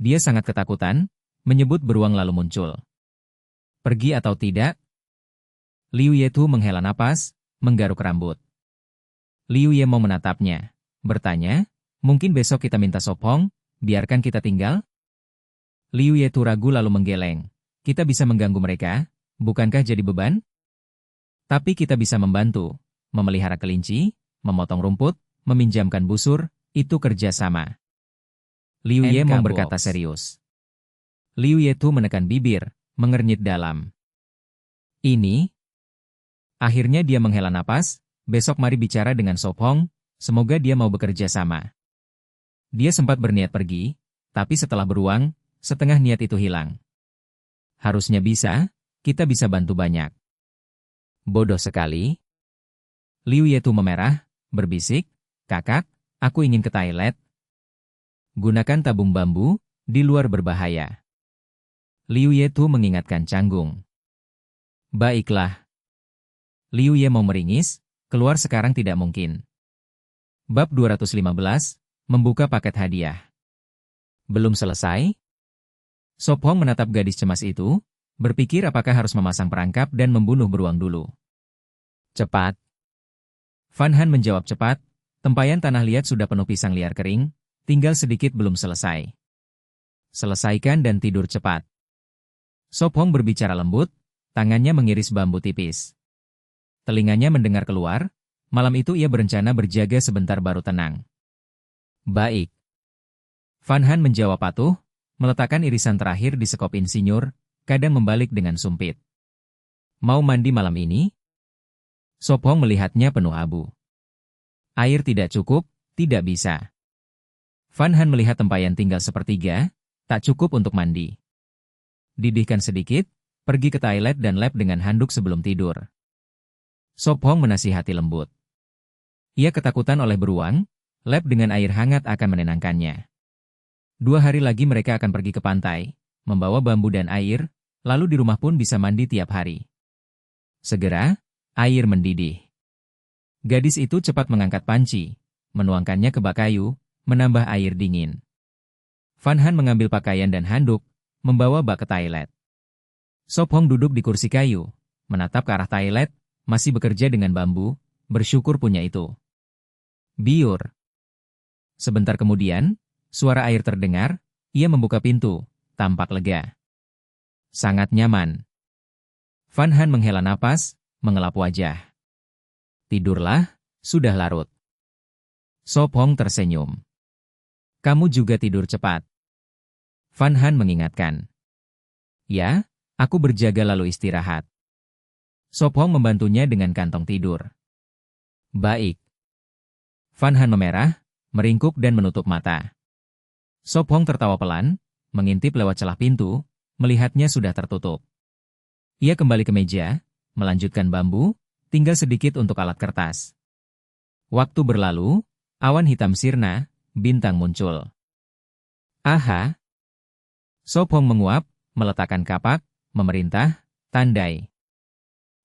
Dia sangat ketakutan, menyebut beruang lalu muncul. Pergi atau tidak? Liu Yetu menghela napas, menggaruk rambut. Liu Yemong menatapnya, bertanya, mungkin besok kita minta Sop Hong, biarkan kita tinggal? Liu Yetu ragu lalu menggeleng. Kita bisa mengganggu mereka, bukankah jadi beban? Tapi kita bisa membantu, memelihara kelinci, memotong rumput, meminjamkan busur, itu kerja sama. Liu Yemong berkata serius. Liu Yetu menekan bibir, mengernyit dalam. Ini? Akhirnya dia menghela napas, besok mari bicara dengan Sop Hong, semoga dia mau bekerja sama. Dia sempat berniat pergi, tapi setelah beruang, setengah niat itu hilang. Harusnya bisa, kita bisa bantu banyak. Bodoh sekali. Liu Yetu memerah, berbisik, kakak, aku ingin ke toilet. Gunakan tabung bambu, di luar berbahaya. Liu Yetu mengingatkan canggung. Baiklah. Liu Ye mau meringis, keluar sekarang tidak mungkin. Bab 215, membuka paket hadiah. Belum selesai? Sop Hong menatap gadis cemas itu, berpikir apakah harus memasang perangkap dan membunuh beruang dulu. Cepat. Van Han menjawab cepat, tempayan tanah liat sudah penuh pisang liar kering, tinggal sedikit belum selesai. Selesaikan dan tidur cepat. Sop Hong berbicara lembut, tangannya mengiris bambu tipis. Telinganya mendengar keluar, malam itu ia berencana berjaga sebentar baru tenang. Baik. Van Han menjawab patuh, meletakkan irisan terakhir di sekop insinyur, kadang membalik dengan sumpit. Mau mandi malam ini? Sop Hong melihatnya penuh abu. Air tidak cukup, tidak bisa. Van Han melihat tempayan tinggal sepertiga, tak cukup untuk mandi. Didihkan sedikit, pergi ke toilet dan lap dengan handuk sebelum tidur. Sop Hong menasihati lembut. Ia ketakutan oleh beruang, lap dengan air hangat akan menenangkannya. 2 hari lagi mereka akan pergi ke pantai, membawa bambu dan air, lalu di rumah pun bisa mandi tiap hari. Segera, air mendidih. Gadis itu cepat mengangkat panci, menuangkannya ke bak kayu, menambah air dingin. Van Han mengambil pakaian dan handuk, membawa bak ke toilet. Sop Hong duduk di kursi kayu, menatap ke arah toilet, masih bekerja dengan bambu, bersyukur punya itu. Biur. Sebentar kemudian, suara air terdengar, ia membuka pintu, tampak lega. Sangat nyaman. Van Han menghela napas, mengelap wajah. Tidurlah, sudah larut. Sop Hong tersenyum. Kamu juga tidur cepat. Van Han mengingatkan. Ya, aku berjaga lalu istirahat. Sop Hong membantunya dengan kantong tidur. Baik. Van Han memerah, meringkuk dan menutup mata. Sop Hong tertawa pelan, mengintip lewat celah pintu, melihatnya sudah tertutup. Ia kembali ke meja, melanjutkan bambu, tinggal sedikit untuk alat kertas. Waktu berlalu, awan hitam sirna, bintang muncul. Aha! Sop Hong menguap, meletakkan kapak, memerintah, tandai.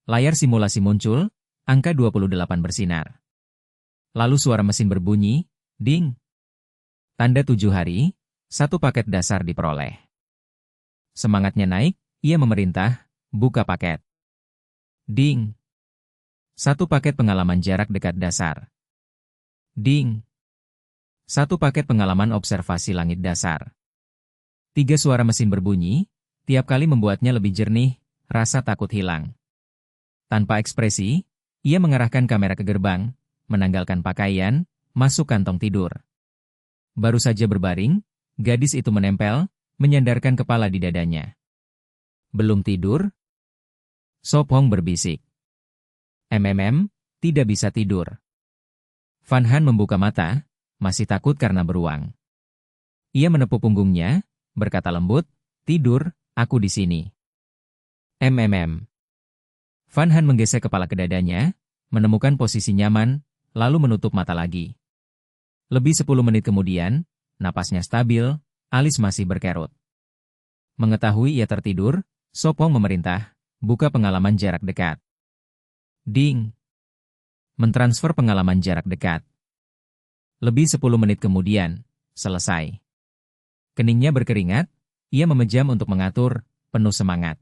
Layar simulasi muncul, angka 28 bersinar. Lalu suara mesin berbunyi, ding. Tanda 7 hari, 1 paket dasar diperoleh. Semangatnya naik, ia memerintah, buka paket. Ding. 1 paket pengalaman jarak dekat dasar. Ding. 1 paket pengalaman observasi langit dasar. 3 suara mesin berbunyi, tiap kali membuatnya lebih jernih, rasa takut hilang. Tanpa ekspresi, ia mengarahkan kamera ke gerbang, menanggalkan pakaian, masuk kantong tidur. Baru saja berbaring, gadis itu menempel, menyandarkan kepala di dadanya. Belum tidur? Sop Hong berbisik. Tidak bisa tidur. Van Han membuka mata, masih takut karena beruang. Ia menepuk punggungnya, berkata lembut, tidur, aku di sini. Van Han menggesek kepala ke dadanya, menemukan posisi nyaman, lalu menutup mata lagi. Lebih 10 menit kemudian, napasnya stabil, alis masih berkerut. Mengetahui ia tertidur, Sop Hong memerintah, buka pengalaman jarak dekat. Ding. Mentransfer pengalaman jarak dekat. Lebih 10 menit kemudian, selesai. Keningnya berkeringat, ia memejam untuk mengatur, penuh semangat.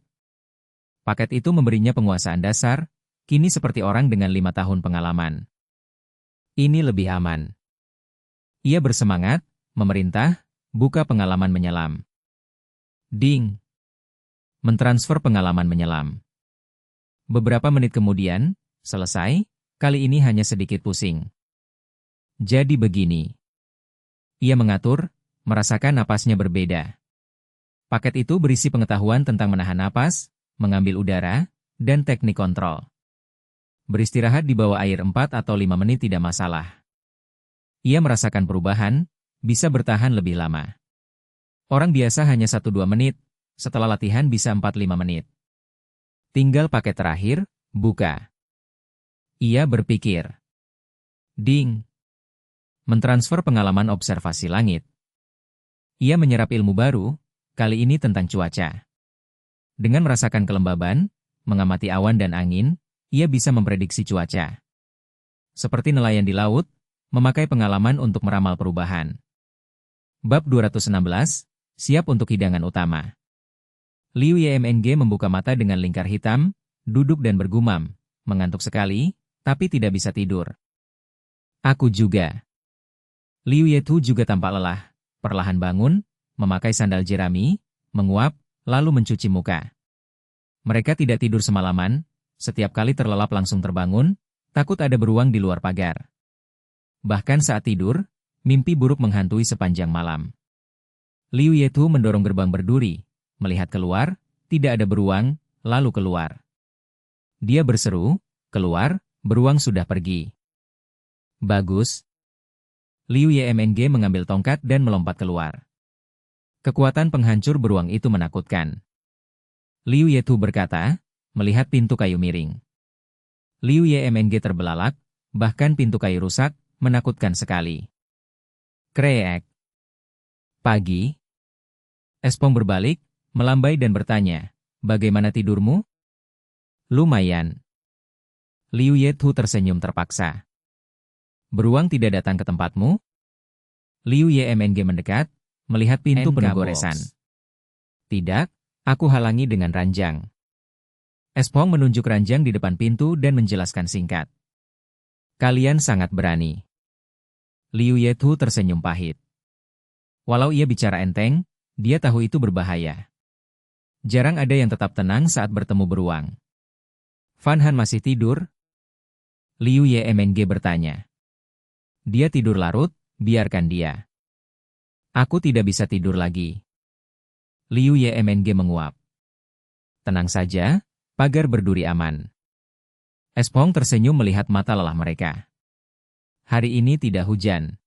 Paket itu memberinya penguasaan dasar, kini seperti orang dengan 5 tahun pengalaman. Ini lebih aman. Ia bersemangat, memerintah, buka pengalaman menyelam. Ding. Mentransfer pengalaman menyelam. Beberapa menit kemudian, selesai, kali ini hanya sedikit pusing. Jadi begini. Ia mengatur, merasakan napasnya berbeda. Paket itu berisi pengetahuan tentang menahan napas, mengambil udara, dan teknik kontrol. Beristirahat di bawah air 4 atau 5 menit tidak masalah. Ia merasakan perubahan, bisa bertahan lebih lama. Orang biasa hanya 1-2 menit, setelah latihan bisa 4-5 menit. Tinggal paket terakhir, buka. Ia berpikir. Ding. Mentransfer pengalaman observasi langit. Ia menyerap ilmu baru, kali ini tentang cuaca. Dengan merasakan kelembaban, mengamati awan dan angin, ia bisa memprediksi cuaca. Seperti nelayan di laut, memakai pengalaman untuk meramal perubahan. Bab 216, siap untuk hidangan utama. Liu Yemng membuka mata dengan lingkar hitam, duduk dan bergumam, mengantuk sekali, tapi tidak bisa tidur. Aku juga. Liu Yetu juga tampak lelah, perlahan bangun, memakai sandal jerami, menguap, lalu mencuci muka. Mereka tidak tidur semalaman, setiap kali terlelap langsung terbangun, takut ada beruang di luar pagar. Bahkan saat tidur, mimpi buruk menghantui sepanjang malam. Liu Yetu mendorong gerbang berduri, melihat keluar, tidak ada beruang, lalu keluar. Dia berseru, keluar, beruang sudah pergi. Bagus. Liu Yemng mengambil tongkat dan melompat keluar. Kekuatan penghancur beruang itu menakutkan. Liu Yetu berkata, melihat pintu kayu miring. Liu Yemng terbelalak, bahkan pintu kayu rusak, menakutkan sekali. Kreek. Pagi. Espong berbalik, melambai dan bertanya, bagaimana tidurmu? Lumayan. Liu Yetu tersenyum terpaksa. Beruang tidak datang ke tempatmu? Liu Yemng mendekat, melihat pintu penuh goresan. Tidak, aku halangi dengan ranjang. Espong menunjuk ranjang di depan pintu dan menjelaskan singkat. Kalian sangat berani. Liu Yetu tersenyum pahit. Walau ia bicara enteng, dia tahu itu berbahaya. Jarang ada yang tetap tenang saat bertemu beruang. Fan Han masih tidur? Liu Yemng bertanya. Dia tidur larut, biarkan dia. Aku tidak bisa tidur lagi. Liu Yemng menguap. Tenang saja, pagar berduri aman. Espong tersenyum melihat mata lelah mereka. Hari ini tidak hujan.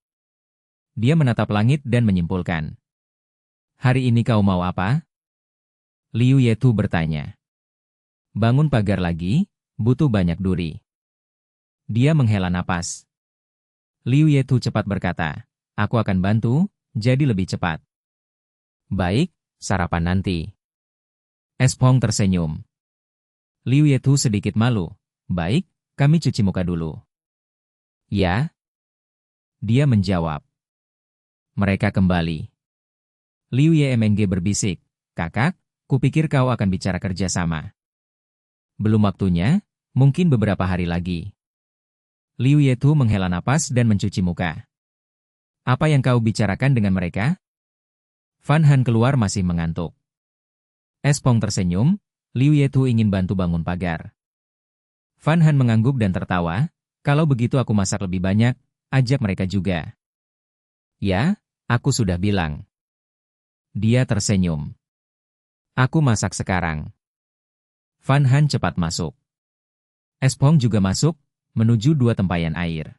Dia menatap langit dan menyimpulkan. Hari ini kau mau apa? Liu Yetu bertanya. Bangun pagar lagi, butuh banyak duri. Dia menghela napas. Liu Yetu cepat berkata, aku akan bantu, jadi lebih cepat. Baik, sarapan nanti. Espong tersenyum. Liu Yetu sedikit malu. Baik, kami cuci muka dulu. Ya? Dia menjawab. Mereka kembali. Liu Yemng berbisik, kakak, kupikir kau akan bicara kerjasama. Belum waktunya, mungkin beberapa hari lagi. Liu Yetu menghela napas dan mencuci muka. Apa yang kau bicarakan dengan mereka? Fan Han keluar masih mengantuk. Espong tersenyum, Liu Yetu ingin bantu bangun pagar. Fan Han mengangguk dan tertawa, kalau begitu aku masak lebih banyak, ajak mereka juga. Ya, aku sudah bilang. Dia tersenyum. Aku masak sekarang. Fan Han cepat masuk. Espong juga masuk, menuju 2 tempayan air.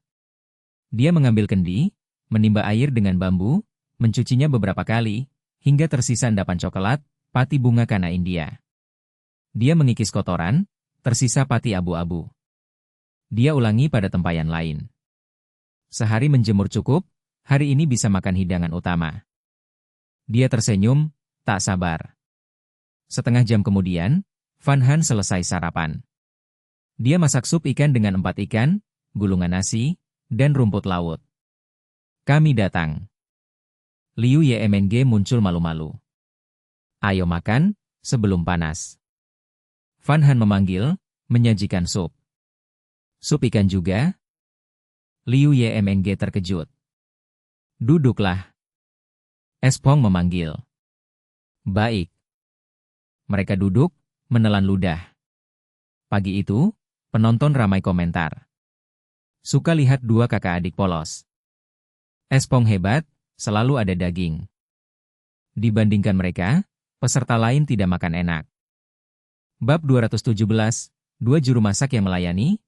Dia mengambil kendi, menimba air dengan bambu, mencucinya beberapa kali, hingga tersisa endapan coklat, pati bunga kana India. Dia mengikis kotoran, tersisa pati abu-abu. Dia ulangi pada tempayan lain. Sehari menjemur cukup, hari ini bisa makan hidangan utama. Dia tersenyum, tak sabar. Setengah jam kemudian, Fan Han selesai sarapan. Dia masak sup ikan dengan 4 ikan, gulungan nasi, dan rumput laut. Kami datang. Liu Yemng muncul malu-malu. Ayo makan, sebelum panas. Fan Han memanggil, menyajikan sup. Sup ikan juga? Liu Yemng terkejut. Duduklah. Espong memanggil. Baik. Mereka duduk, menelan ludah. Pagi itu, penonton ramai komentar. Suka lihat dua kakak adik polos. Espong hebat, selalu ada daging. Dibandingkan mereka, peserta lain tidak makan enak. Bab 217, dua juru masak yang melayani.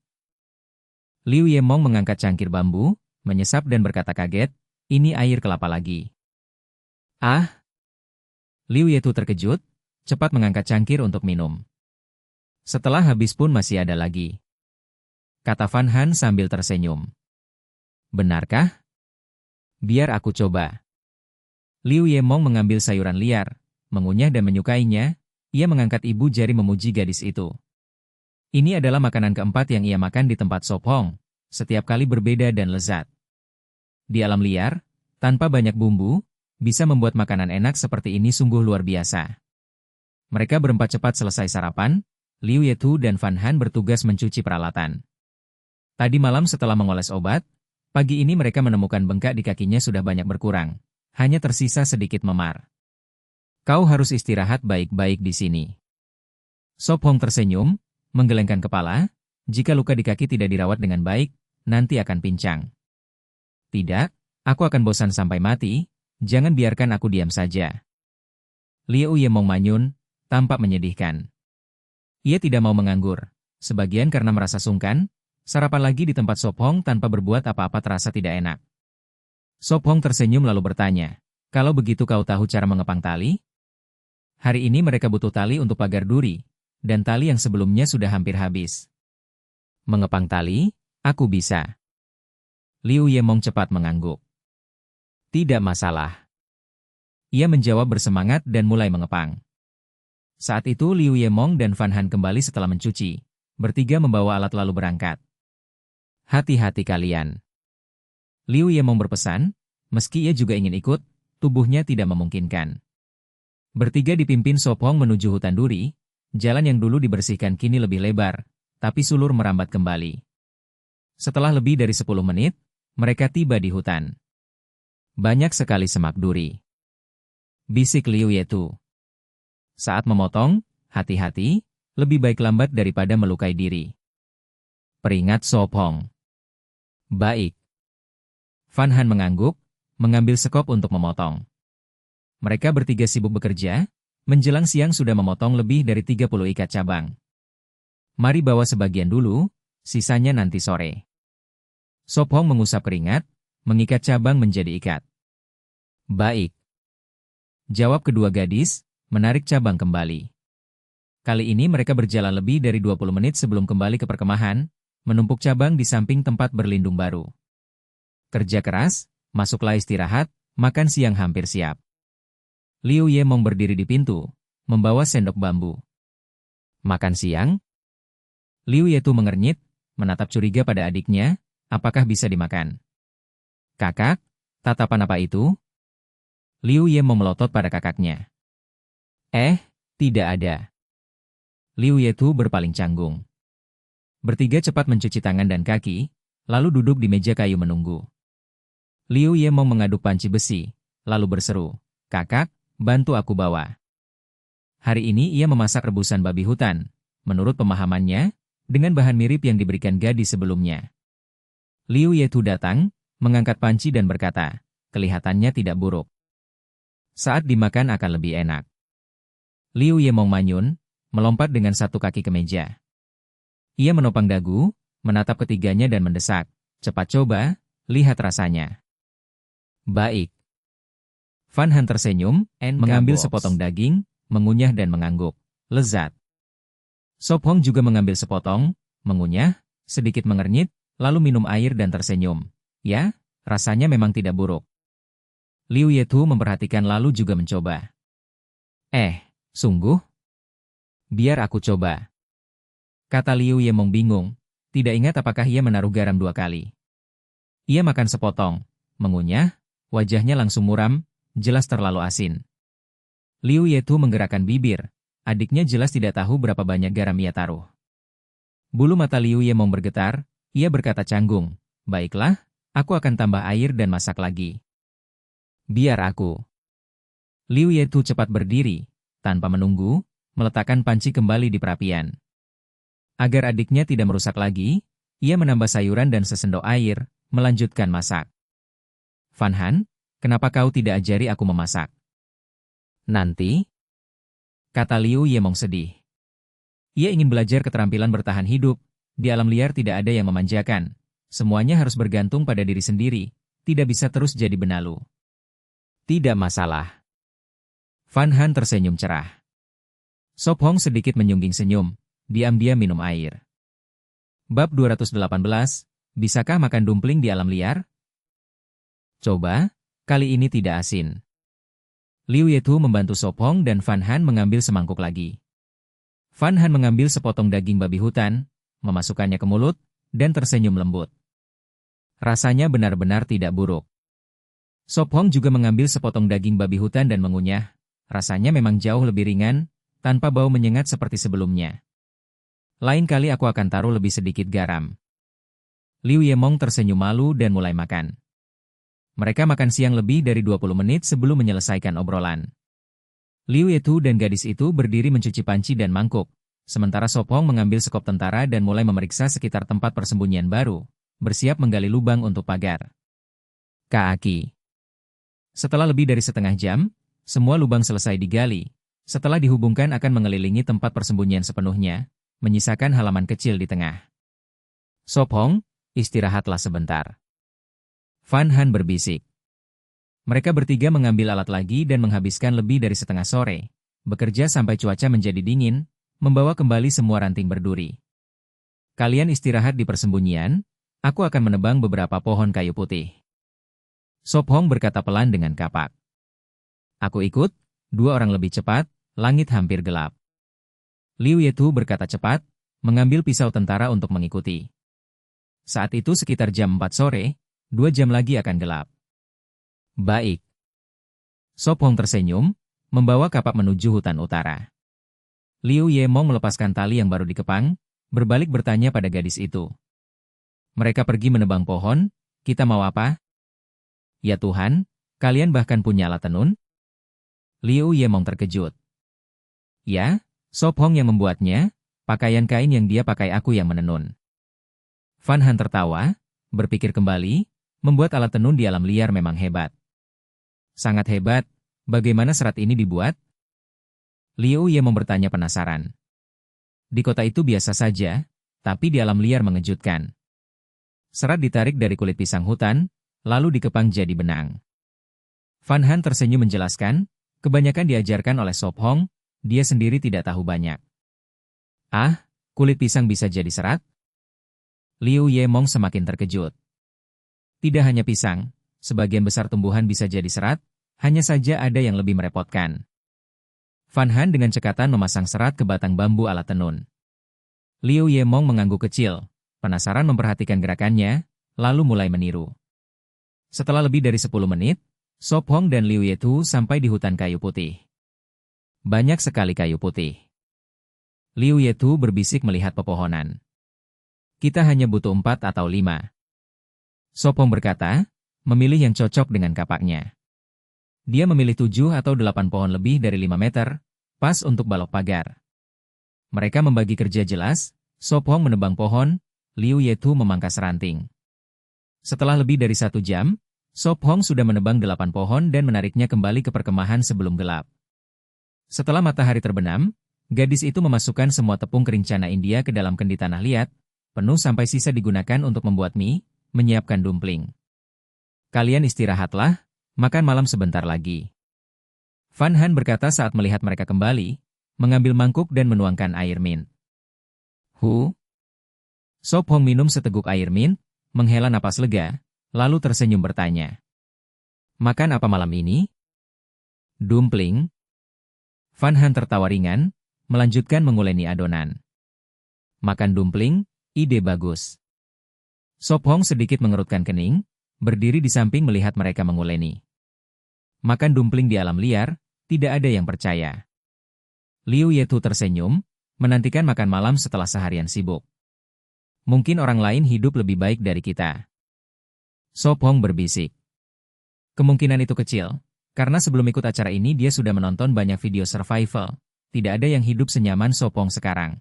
Liu Yemong mengangkat cangkir bambu, menyesap dan berkata kaget, ini air kelapa lagi. Ah! Liu Yetu terkejut, cepat mengangkat cangkir untuk minum. Setelah habis pun masih ada lagi. Kata Fan Han sambil tersenyum. Benarkah? Biar aku coba. Liu Yemong mengambil sayuran liar, mengunyah dan menyukainya, ia mengangkat ibu jari memuji gadis itu. Ini adalah makanan keempat yang ia makan di tempat Sop Hong, setiap kali berbeda dan lezat. Di alam liar, tanpa banyak bumbu, bisa membuat makanan enak seperti ini sungguh luar biasa. Mereka berempat cepat selesai sarapan, Liu Yetu dan Fan Han bertugas mencuci peralatan. Tadi malam setelah mengoles obat, pagi ini mereka menemukan bengkak di kakinya sudah banyak berkurang, hanya tersisa sedikit memar. Kau harus istirahat baik-baik di sini. Sop Hong tersenyum, menggelengkan kepala, jika luka di kaki tidak dirawat dengan baik, nanti akan pincang. Tidak, aku akan bosan sampai mati, jangan biarkan aku diam saja. Liu Yemong manyun, tampak menyedihkan. Ia tidak mau menganggur, sebagian karena merasa sungkan, sarapan lagi di tempat Sop Hong tanpa berbuat apa-apa terasa tidak enak. Sop Hong tersenyum lalu bertanya, kalau begitu kau tahu cara mengepang tali? Hari ini mereka butuh tali untuk pagar duri, dan tali yang sebelumnya sudah hampir habis. Mengepang tali, aku bisa. Liu Yemong cepat mengangguk. Tidak masalah. Ia menjawab bersemangat dan mulai mengepang. Saat itu Liu Yemong dan Fan Han kembali setelah mencuci. Bertiga membawa alat lalu berangkat. Hati-hati kalian. Liu Yemong berpesan, meski ia juga ingin ikut, tubuhnya tidak memungkinkan. Bertiga dipimpin Sop Hong menuju hutan duri, jalan yang dulu dibersihkan kini lebih lebar, tapi sulur merambat kembali. Setelah lebih dari 10 menit, mereka tiba di hutan. Banyak sekali semak duri. Bisik Liu Yetu. Saat memotong, hati-hati, lebih baik lambat daripada melukai diri. Peringat Sop Hong. Baik. Fan Han mengangguk, mengambil sekop untuk memotong. Mereka bertiga sibuk bekerja, menjelang siang sudah memotong lebih dari 30 ikat cabang. Mari bawa sebagian dulu, sisanya nanti sore. Sop Hong mengusap keringat, mengikat cabang menjadi ikat. Baik. Jawab kedua gadis, menarik cabang kembali. Kali ini mereka berjalan lebih dari 20 menit sebelum kembali ke perkemahan, menumpuk cabang di samping tempat berlindung baru. Kerja keras, masuklah istirahat, makan siang hampir siap. Liu Yemong berdiri di pintu, membawa sendok bambu. Makan siang? Liu Yetu mengernyit, menatap curiga pada adiknya, apakah bisa dimakan? Kakak, tatapan apa itu? Liu Yemong melotot pada kakaknya. Tidak ada. Liu Yetu berpaling canggung. Bertiga cepat mencuci tangan dan kaki, lalu duduk di meja kayu menunggu. Liu Yemong mengaduk panci besi, lalu berseru, kakak, bantu aku bawa. Hari ini ia memasak rebusan babi hutan, menurut pemahamannya, dengan bahan mirip yang diberikan gadis sebelumnya. Liu Yetu datang, mengangkat panci dan berkata, kelihatannya tidak buruk. Saat dimakan akan lebih enak. Liu Yemong manyun, melompat dengan satu kaki ke meja. Ia menopang dagu, menatap ketiganya dan mendesak, cepat coba, lihat rasanya. Baik. Fan Han tersenyum, mengambil sepotong daging, mengunyah dan mengangguk. Lezat. Sop Hong juga mengambil sepotong, mengunyah, sedikit mengernyit, lalu minum air dan tersenyum. Ya, rasanya memang tidak buruk. Liu Yetu memperhatikan lalu juga mencoba. Sungguh? Biar aku coba. Kata Liu Yemong bingung, tidak ingat apakah ia menaruh garam 2 kali. Ia makan sepotong, mengunyah, wajahnya langsung muram, jelas terlalu asin. Liu Yetu menggerakkan bibir, adiknya jelas tidak tahu berapa banyak garam ia taruh. Bulu mata Liu Yemong bergetar, ia berkata canggung, baiklah, aku akan tambah air dan masak lagi. Biar aku. Liu Yetu cepat berdiri, tanpa menunggu, meletakkan panci kembali di perapian. Agar adiknya tidak merusak lagi, ia menambah sayuran dan sesendok air, melanjutkan masak. Van Han, kenapa kau tidak ajari aku memasak? Nanti, kata Liu Yemong sedih. Ia ingin belajar keterampilan bertahan hidup. Di alam liar tidak ada yang memanjakan. Semuanya harus bergantung pada diri sendiri, tidak bisa terus jadi benalu. Tidak masalah. Van Han tersenyum cerah. Sop Hong sedikit menyungging senyum, diam-diam minum air. Bab 218, bisakah makan dumpling di alam liar? Coba, kali ini tidak asin. Liu Yetu membantu Sop Hong dan Van Han mengambil semangkuk lagi. Van Han mengambil sepotong daging babi hutan, memasukkannya ke mulut, dan tersenyum lembut. Rasanya benar-benar tidak buruk. Sop Hong juga mengambil sepotong daging babi hutan dan mengunyah. Rasanya memang jauh lebih ringan, tanpa bau menyengat seperti sebelumnya. Lain kali aku akan taruh lebih sedikit garam. Liu Yemong tersenyum malu dan mulai makan. Mereka makan siang lebih dari 20 menit sebelum menyelesaikan obrolan. Liu Yetu dan gadis itu berdiri mencuci panci dan mangkuk, sementara Sop Hong mengambil sekop tentara dan mulai memeriksa sekitar tempat persembunyian baru, bersiap menggali lubang untuk pagar. Kaki. Setelah lebih dari setengah jam, semua lubang selesai digali. Setelah dihubungkan akan mengelilingi tempat persembunyian sepenuhnya, menyisakan halaman kecil di tengah. Sop Hong, istirahatlah sebentar. Van Han berbisik. Mereka bertiga mengambil alat lagi dan menghabiskan lebih dari setengah sore, bekerja sampai cuaca menjadi dingin, membawa kembali semua ranting berduri. Kalian istirahat di persembunyian, aku akan menebang beberapa pohon kayu putih. Sop Hong berkata pelan dengan kapak. Aku ikut, 2 orang lebih cepat, langit hampir gelap. Liu Yetu berkata cepat, mengambil pisau tentara untuk mengikuti. Saat itu sekitar jam 4 sore, 2 jam lagi akan gelap. Baik. Sop Hong tersenyum, membawa kapak menuju hutan utara. Liu Yemong melepaskan tali yang baru dikepang, berbalik bertanya pada gadis itu. Mereka pergi menebang pohon, kita mau apa? Ya Tuhan, kalian bahkan punya alat tenun? Liu Yemong terkejut. Ya, Sop Hong yang membuatnya, pakaian kain yang dia pakai aku yang menenun. Van Han tertawa, berpikir kembali, membuat alat tenun di alam liar memang hebat. Sangat hebat, bagaimana serat ini dibuat? Liu Ye bertanya penasaran. Di kota itu biasa saja, tapi di alam liar mengejutkan. Serat ditarik dari kulit pisang hutan, lalu dikepang jadi benang. Van Han tersenyum menjelaskan, kebanyakan diajarkan oleh Sop Hong, dia sendiri tidak tahu banyak. Ah, kulit pisang bisa jadi serat? Liu Yemong semakin terkejut. Tidak hanya pisang, sebagian besar tumbuhan bisa jadi serat, hanya saja ada yang lebih merepotkan. Van Han dengan cekatan memasang serat ke batang bambu alat tenun. Liu Yemong mengangguk kecil, penasaran memperhatikan gerakannya, lalu mulai meniru. Setelah lebih dari 10 menit, Sop Hong dan Liu Yetu sampai di hutan kayu putih. Banyak sekali kayu putih. Liu Yetu berbisik melihat pepohonan. Kita hanya butuh 4 atau 5. Sop Hong berkata, memilih yang cocok dengan kapaknya. Dia memilih 7 atau 8 pohon lebih dari 5 meter, pas untuk balok pagar. Mereka membagi kerja jelas, Sop Hong menebang pohon, Liu Yetu memangkas ranting. Setelah lebih dari 1 jam, Sop Hong sudah menebang 8 pohon dan menariknya kembali ke perkemahan sebelum gelap. Setelah matahari terbenam, gadis itu memasukkan semua tepung kering cana India ke dalam kendi tanah liat, penuh sampai sisa digunakan untuk membuat mie, menyiapkan dumpling. Kalian istirahatlah, makan malam sebentar lagi. Van Han berkata saat melihat mereka kembali, mengambil mangkuk dan menuangkan air mint. Sop Hong minum seteguk air mint, menghela napas lega, lalu tersenyum bertanya. Makan apa malam ini? Dumpling. Van Han tertawa ringan, melanjutkan menguleni adonan. Makan dumpling, ide bagus. Sop Hong sedikit mengerutkan kening, berdiri di samping melihat mereka menguleni. Makan dumpling di alam liar, tidak ada yang percaya. Liu Yetu tersenyum, menantikan makan malam setelah seharian sibuk. Mungkin orang lain hidup lebih baik dari kita. Sop Hong berbisik. Kemungkinan itu kecil, karena sebelum ikut acara ini dia sudah menonton banyak video survival. Tidak ada yang hidup senyaman Sop Hong sekarang.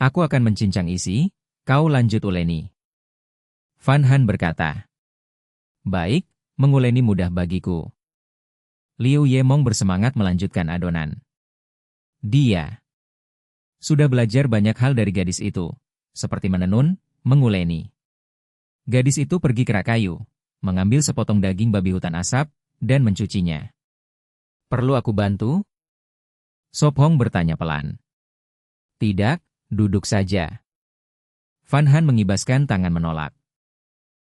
Aku akan mencincang isi, kau lanjut uleni. Van Han berkata. Baik, menguleni mudah bagiku. Liu Yemong bersemangat melanjutkan adonan. Dia sudah belajar banyak hal dari gadis itu, seperti menenun, menguleni. Gadis itu pergi ke rak kayu, mengambil sepotong daging babi hutan asap, dan mencucinya. Perlu aku bantu? Sop Hong bertanya pelan. Tidak, duduk saja. Van Han mengibaskan tangan menolak.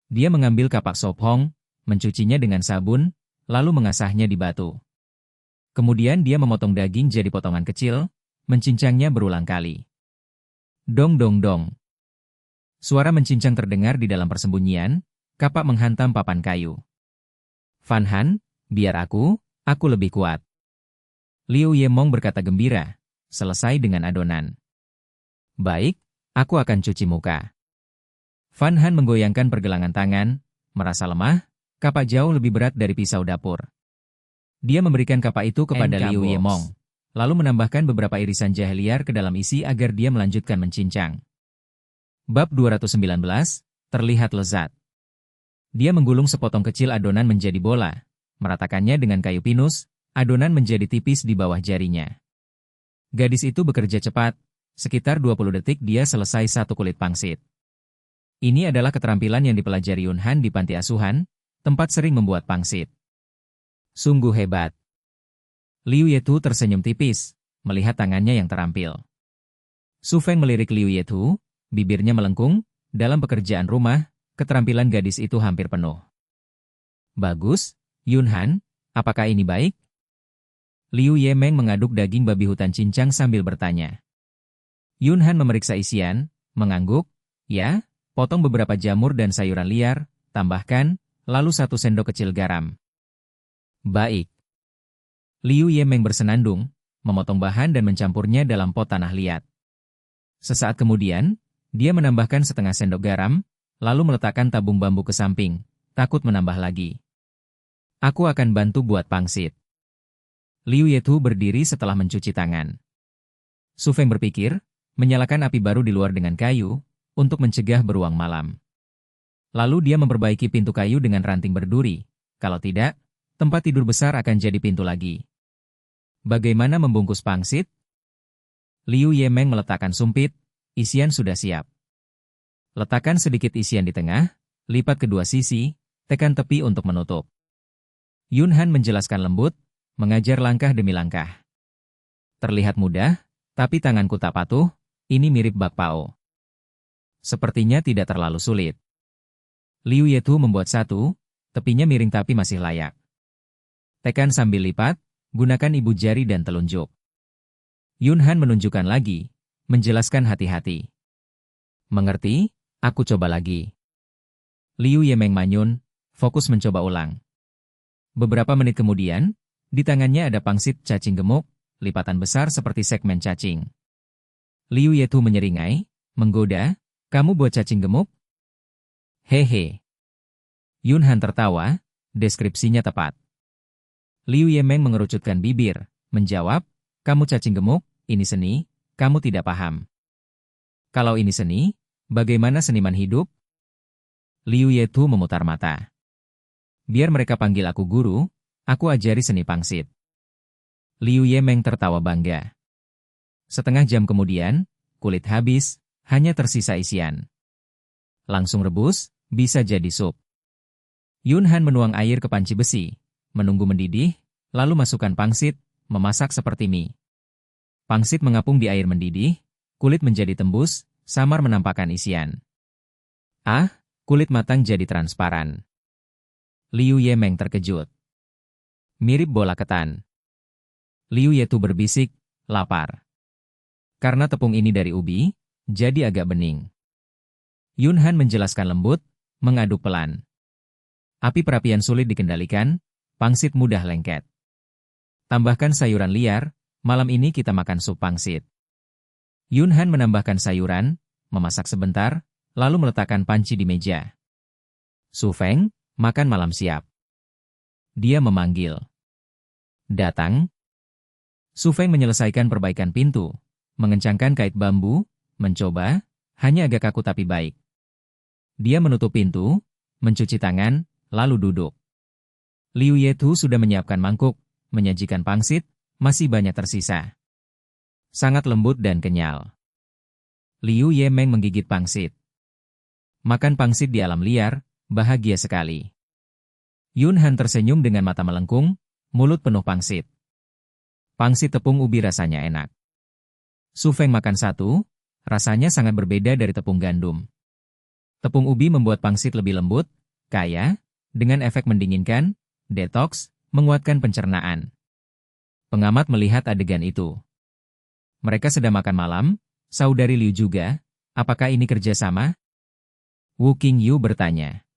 Dia mengambil kapak Sop Hong, mencucinya dengan sabun, lalu mengasahnya di batu. Kemudian dia memotong daging jadi potongan kecil, mencincangnya berulang kali. Dong dong dong. Suara mencincang terdengar di dalam persembunyian, kapak menghantam papan kayu. Van Han, biar aku lebih kuat. Liu Yemong berkata gembira, selesai dengan adonan. Baik, aku akan cuci muka. Van Han menggoyangkan pergelangan tangan, merasa lemah, kapak jauh lebih berat dari pisau dapur. Dia memberikan kapak itu kepada Liu Yemong, lalu menambahkan beberapa irisan jahe liar ke dalam isi agar dia melanjutkan mencincang. Bab 219, terlihat lezat. Dia menggulung sepotong kecil adonan menjadi bola, meratakannya dengan kayu pinus, adonan menjadi tipis di bawah jarinya. Gadis itu bekerja cepat, sekitar 20 detik dia selesai satu kulit pangsit. Ini adalah keterampilan yang dipelajari Yun Han di panti asuhan, tempat sering membuat pangsit. Sungguh hebat. Liu Yetu tersenyum tipis, melihat tangannya yang terampil. Su Feng melirik Liu Yetu, bibirnya melengkung, dalam pekerjaan rumah, keterampilan gadis itu hampir penuh. Bagus, Yun Han, apakah ini baik? Liu Yemeng mengaduk daging babi hutan cincang sambil bertanya. Yun Han memeriksa isian, mengangguk, ya, potong beberapa jamur dan sayuran liar, tambahkan, lalu 1 sendok kecil garam. Baik. Liu Yemeng bersenandung, memotong bahan dan mencampurnya dalam pot tanah liat. Sesaat kemudian, dia menambahkan setengah sendok garam, lalu meletakkan tabung bambu ke samping, takut menambah lagi. Aku akan bantu buat pangsit. Liu Yetu berdiri setelah mencuci tangan. Su Feng berpikir, menyalakan api baru di luar dengan kayu, untuk mencegah beruang malam. Lalu dia memperbaiki pintu kayu dengan ranting berduri, kalau tidak, tempat tidur besar akan jadi pintu lagi. Bagaimana membungkus pangsit? Liu Yemeng meletakkan sumpit, isian sudah siap. Letakkan sedikit isian di tengah, lipat kedua sisi, tekan tepi untuk menutup. Yun Han menjelaskan lembut, mengajar langkah demi langkah. Terlihat mudah, tapi tanganku tak patuh, ini mirip bakpao. Sepertinya tidak terlalu sulit. Liu Yetu membuat satu, tepinya miring tapi masih layak. Tekan sambil lipat, gunakan ibu jari dan telunjuk. Yun Han menunjukkan lagi, menjelaskan hati-hati. Mengerti, aku coba lagi. Liu Yemeng manyun, fokus mencoba ulang. Beberapa menit kemudian, di tangannya ada pangsit cacing gemuk, lipatan besar seperti segmen cacing. Liu Yetu menyeringai, menggoda, kamu buat cacing gemuk? Hehe. Yun Han tertawa, deskripsinya tepat. Liu Yemeng mengerucutkan bibir, menjawab, kamu cacing gemuk, ini seni, kamu tidak paham. Kalau ini seni, bagaimana seniman hidup? Liu Yetu memutar mata. Biar mereka panggil aku guru, aku ajari seni pangsit. Liu Yemeng tertawa bangga. Setengah jam kemudian, kulit habis, hanya tersisa isian. Langsung rebus, bisa jadi sup. Yun Han menuang air ke panci besi, menunggu mendidih, lalu masukkan pangsit, memasak seperti mie. Pangsit mengapung di air mendidih, kulit menjadi tembus, samar menampakkan isian. Ah, kulit matang jadi transparan. Liu Yemeng terkejut. Mirip bola ketan. Liu Yetu berbisik, lapar. Karena tepung ini dari ubi, jadi agak bening. Yun Han menjelaskan lembut, mengaduk pelan. Api perapian sulit dikendalikan, pangsit mudah lengket. Tambahkan sayuran liar, malam ini kita makan sup pangsit. Yun Han menambahkan sayuran, memasak sebentar, lalu meletakkan panci di meja. Su Feng, makan malam siap. Dia memanggil. Datang. Su Feng menyelesaikan perbaikan pintu, mengencangkan kait bambu, mencoba, hanya agak kaku tapi baik. Dia menutup pintu, mencuci tangan, lalu duduk. Liu Yetu sudah menyiapkan mangkuk, menyajikan pangsit, masih banyak tersisa. Sangat lembut dan kenyal. Liu Yemeng menggigit pangsit. Makan pangsit di alam liar, bahagia sekali. Yun Han tersenyum dengan mata melengkung, mulut penuh pangsit. Pangsit tepung ubi rasanya enak. Su Feng makan satu, rasanya sangat berbeda dari tepung gandum. Tepung ubi membuat pangsit lebih lembut, kaya, dengan efek mendinginkan, detoks, menguatkan pencernaan. Pengamat melihat adegan itu. Mereka sedang makan malam, saudari Liu juga, apakah ini kerjasama? Wu Qingyu bertanya.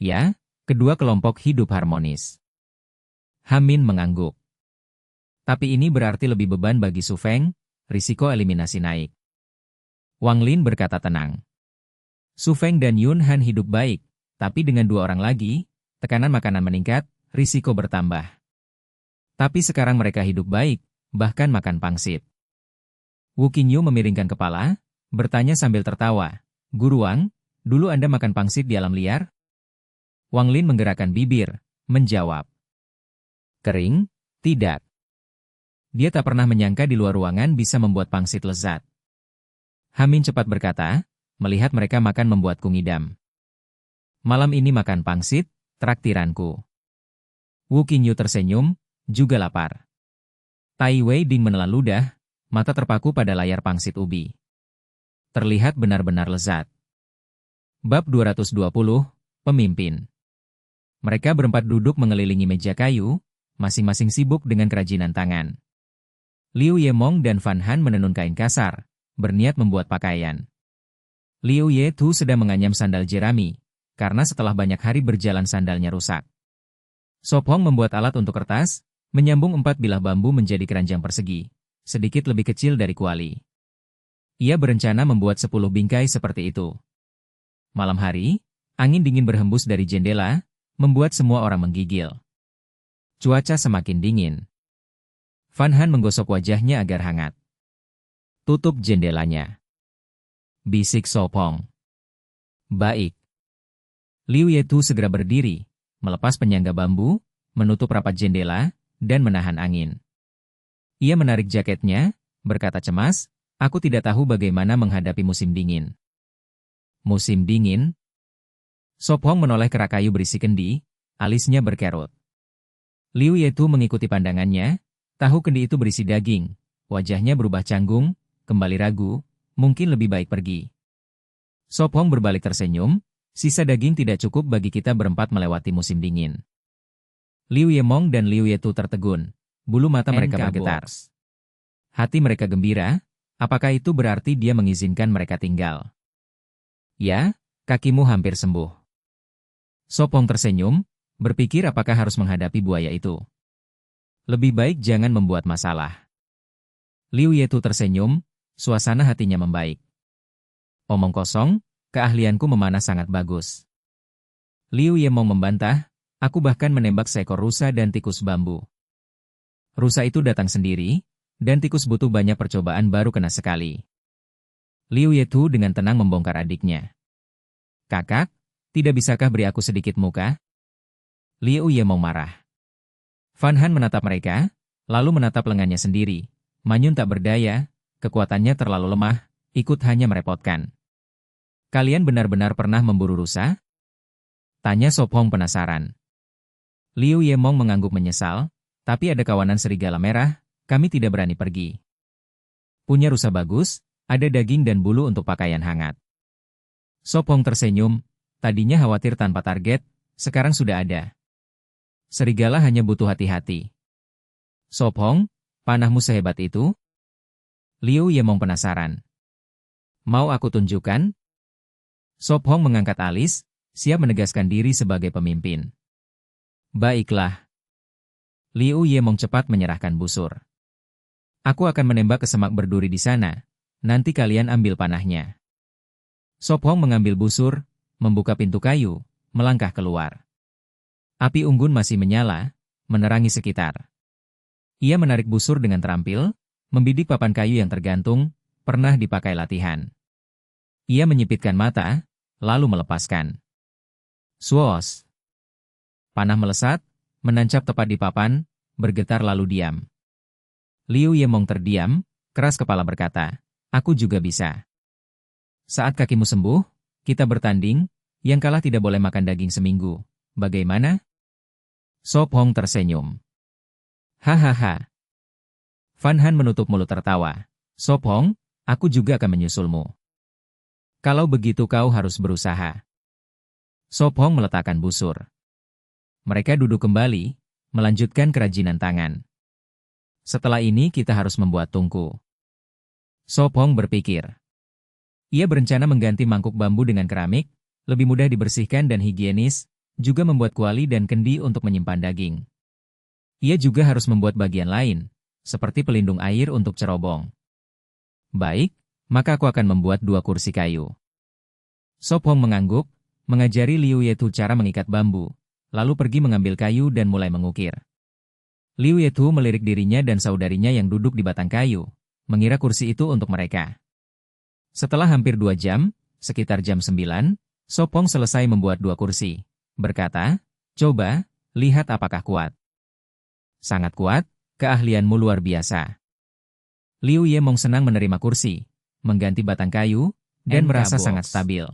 Ya, kedua kelompok hidup harmonis. Hamin mengangguk. Tapi ini berarti lebih beban bagi Su Feng, risiko eliminasi naik. Wang Lin berkata tenang. Su Feng dan Yun Han hidup baik, tapi dengan dua orang lagi, tekanan makanan meningkat, risiko bertambah. Tapi sekarang mereka hidup baik, bahkan makan pangsit. Wu Qingyu memiringkan kepala, bertanya sambil tertawa. Guru Wang, dulu Anda makan pangsit di alam liar? Wang Lin menggerakkan bibir, menjawab. Kering, tidak. Dia tak pernah menyangka di luar ruangan bisa membuat pangsit lezat. Hamin cepat berkata, melihat mereka makan membuatku ngidam. Malam ini makan pangsit, traktiranku. Wu Qingyu tersenyum, juga lapar. Tai Wei Ding menelan ludah, mata terpaku pada layar pangsit ubi. Terlihat benar-benar lezat. Bab 220, Pemimpin. Mereka berempat duduk mengelilingi meja kayu, masing-masing sibuk dengan kerajinan tangan. Liu Yemong dan Fan Han menenun kain kasar, berniat membuat pakaian. Liu Yetu sedang menganyam sandal jerami, karena setelah banyak hari berjalan sandalnya rusak. Sop Hong membuat alat untuk kertas, menyambung 4 bilah bambu menjadi keranjang persegi, sedikit lebih kecil dari kuali. Ia berencana membuat 10 bingkai seperti itu. Malam hari, angin dingin berhembus dari jendela, membuat semua orang menggigil. Cuaca semakin dingin. Fan Han menggosok wajahnya agar hangat. Tutup jendelanya. Bisik Sop Hong. Baik. Liu Yetu segera berdiri, melepas penyangga bambu, menutup rapat jendela, dan menahan angin. Ia menarik jaketnya, berkata cemas, aku tidak tahu bagaimana menghadapi musim dingin. Musim dingin? Sop Hong menoleh kerak kayu berisi kendi, alisnya berkerut. Liu Yetu mengikuti pandangannya, tahu kendi itu berisi daging, wajahnya berubah canggung, kembali ragu, mungkin lebih baik pergi. Sop Hong berbalik tersenyum, sisa daging tidak cukup bagi kita berempat melewati musim dingin. Liu Yemong dan Liu Yetu tertegun, bulu mata mereka bergetar. Hati mereka gembira, apakah itu berarti dia mengizinkan mereka tinggal? Ya, kakimu hampir sembuh. Sop Hong tersenyum, berpikir apakah harus menghadapi buaya itu. Lebih baik jangan membuat masalah. Liu Yetu tersenyum, suasana hatinya membaik. Omong kosong, keahlianku memanah sangat bagus. Liu Yemong membantah, aku bahkan menembak seekor rusa dan tikus bambu. Rusa itu datang sendiri, dan tikus butuh banyak percobaan baru kena sekali. Liu Yetu dengan tenang membongkar adiknya. Kakak, tidak bisakah beri aku sedikit muka? Liu Yemong marah. Fan Han menatap mereka, lalu menatap lengannya sendiri. Manyun tak berdaya, kekuatannya terlalu lemah, ikut hanya merepotkan. Kalian benar-benar pernah memburu rusa? Tanya Sop Hong penasaran. Liu Yemong mengangguk menyesal, tapi ada kawanan serigala merah, kami tidak berani pergi. Punya rusa bagus, ada daging dan bulu untuk pakaian hangat. Sop Hong tersenyum, tadinya khawatir tanpa target, sekarang sudah ada. Serigala hanya butuh hati-hati. Sop Hong, panahmu sehebat itu? Liu Yemong penasaran. Mau aku tunjukkan? Sop Hong mengangkat alis, siap menegaskan diri sebagai pemimpin. Baiklah. Liu Yemong cepat menyerahkan busur. Aku akan menembak ke semak berduri di sana, nanti kalian ambil panahnya. Sop Hong mengambil busur, membuka pintu kayu, melangkah keluar. Api unggun masih menyala, menerangi sekitar. Ia menarik busur dengan terampil, membidik papan kayu yang tergantung, pernah dipakai latihan. Ia menyipitkan mata, lalu melepaskan. Swos! Panah melesat, menancap tepat di papan, bergetar lalu diam. Liu Yemong terdiam, keras kepala berkata, "Aku juga bisa. Saat kakimu sembuh, kita bertanding, yang kalah tidak boleh makan daging seminggu. Bagaimana?" Sop Hong tersenyum. Hahaha. Fan Han menutup mulut tertawa. "Sop Hong, aku juga akan menyusulmu. Kalau begitu kau harus berusaha." Sop Hong meletakkan busur. Mereka duduk kembali, melanjutkan kerajinan tangan. "Setelah ini kita harus membuat tungku." Sop Hong berpikir. Ia berencana mengganti mangkuk bambu dengan keramik, lebih mudah dibersihkan dan higienis, juga membuat kuali dan kendi untuk menyimpan daging. Ia juga harus membuat bagian lain, seperti pelindung air untuk cerobong. "Baik, maka aku akan membuat 2 kursi kayu." Sop Hong mengangguk, mengajari Liu Yetu cara mengikat bambu, lalu pergi mengambil kayu dan mulai mengukir. Liu Yetu melirik dirinya dan saudarinya yang duduk di batang kayu, mengira kursi itu untuk mereka. Setelah hampir 2 jam, sekitar jam 9, Sop Hong selesai membuat 2 kursi. Berkata, "Coba, lihat apakah kuat." "Sangat kuat, keahlianmu luar biasa." Liu Yemong senang menerima kursi, mengganti batang kayu, dan merasa sangat stabil.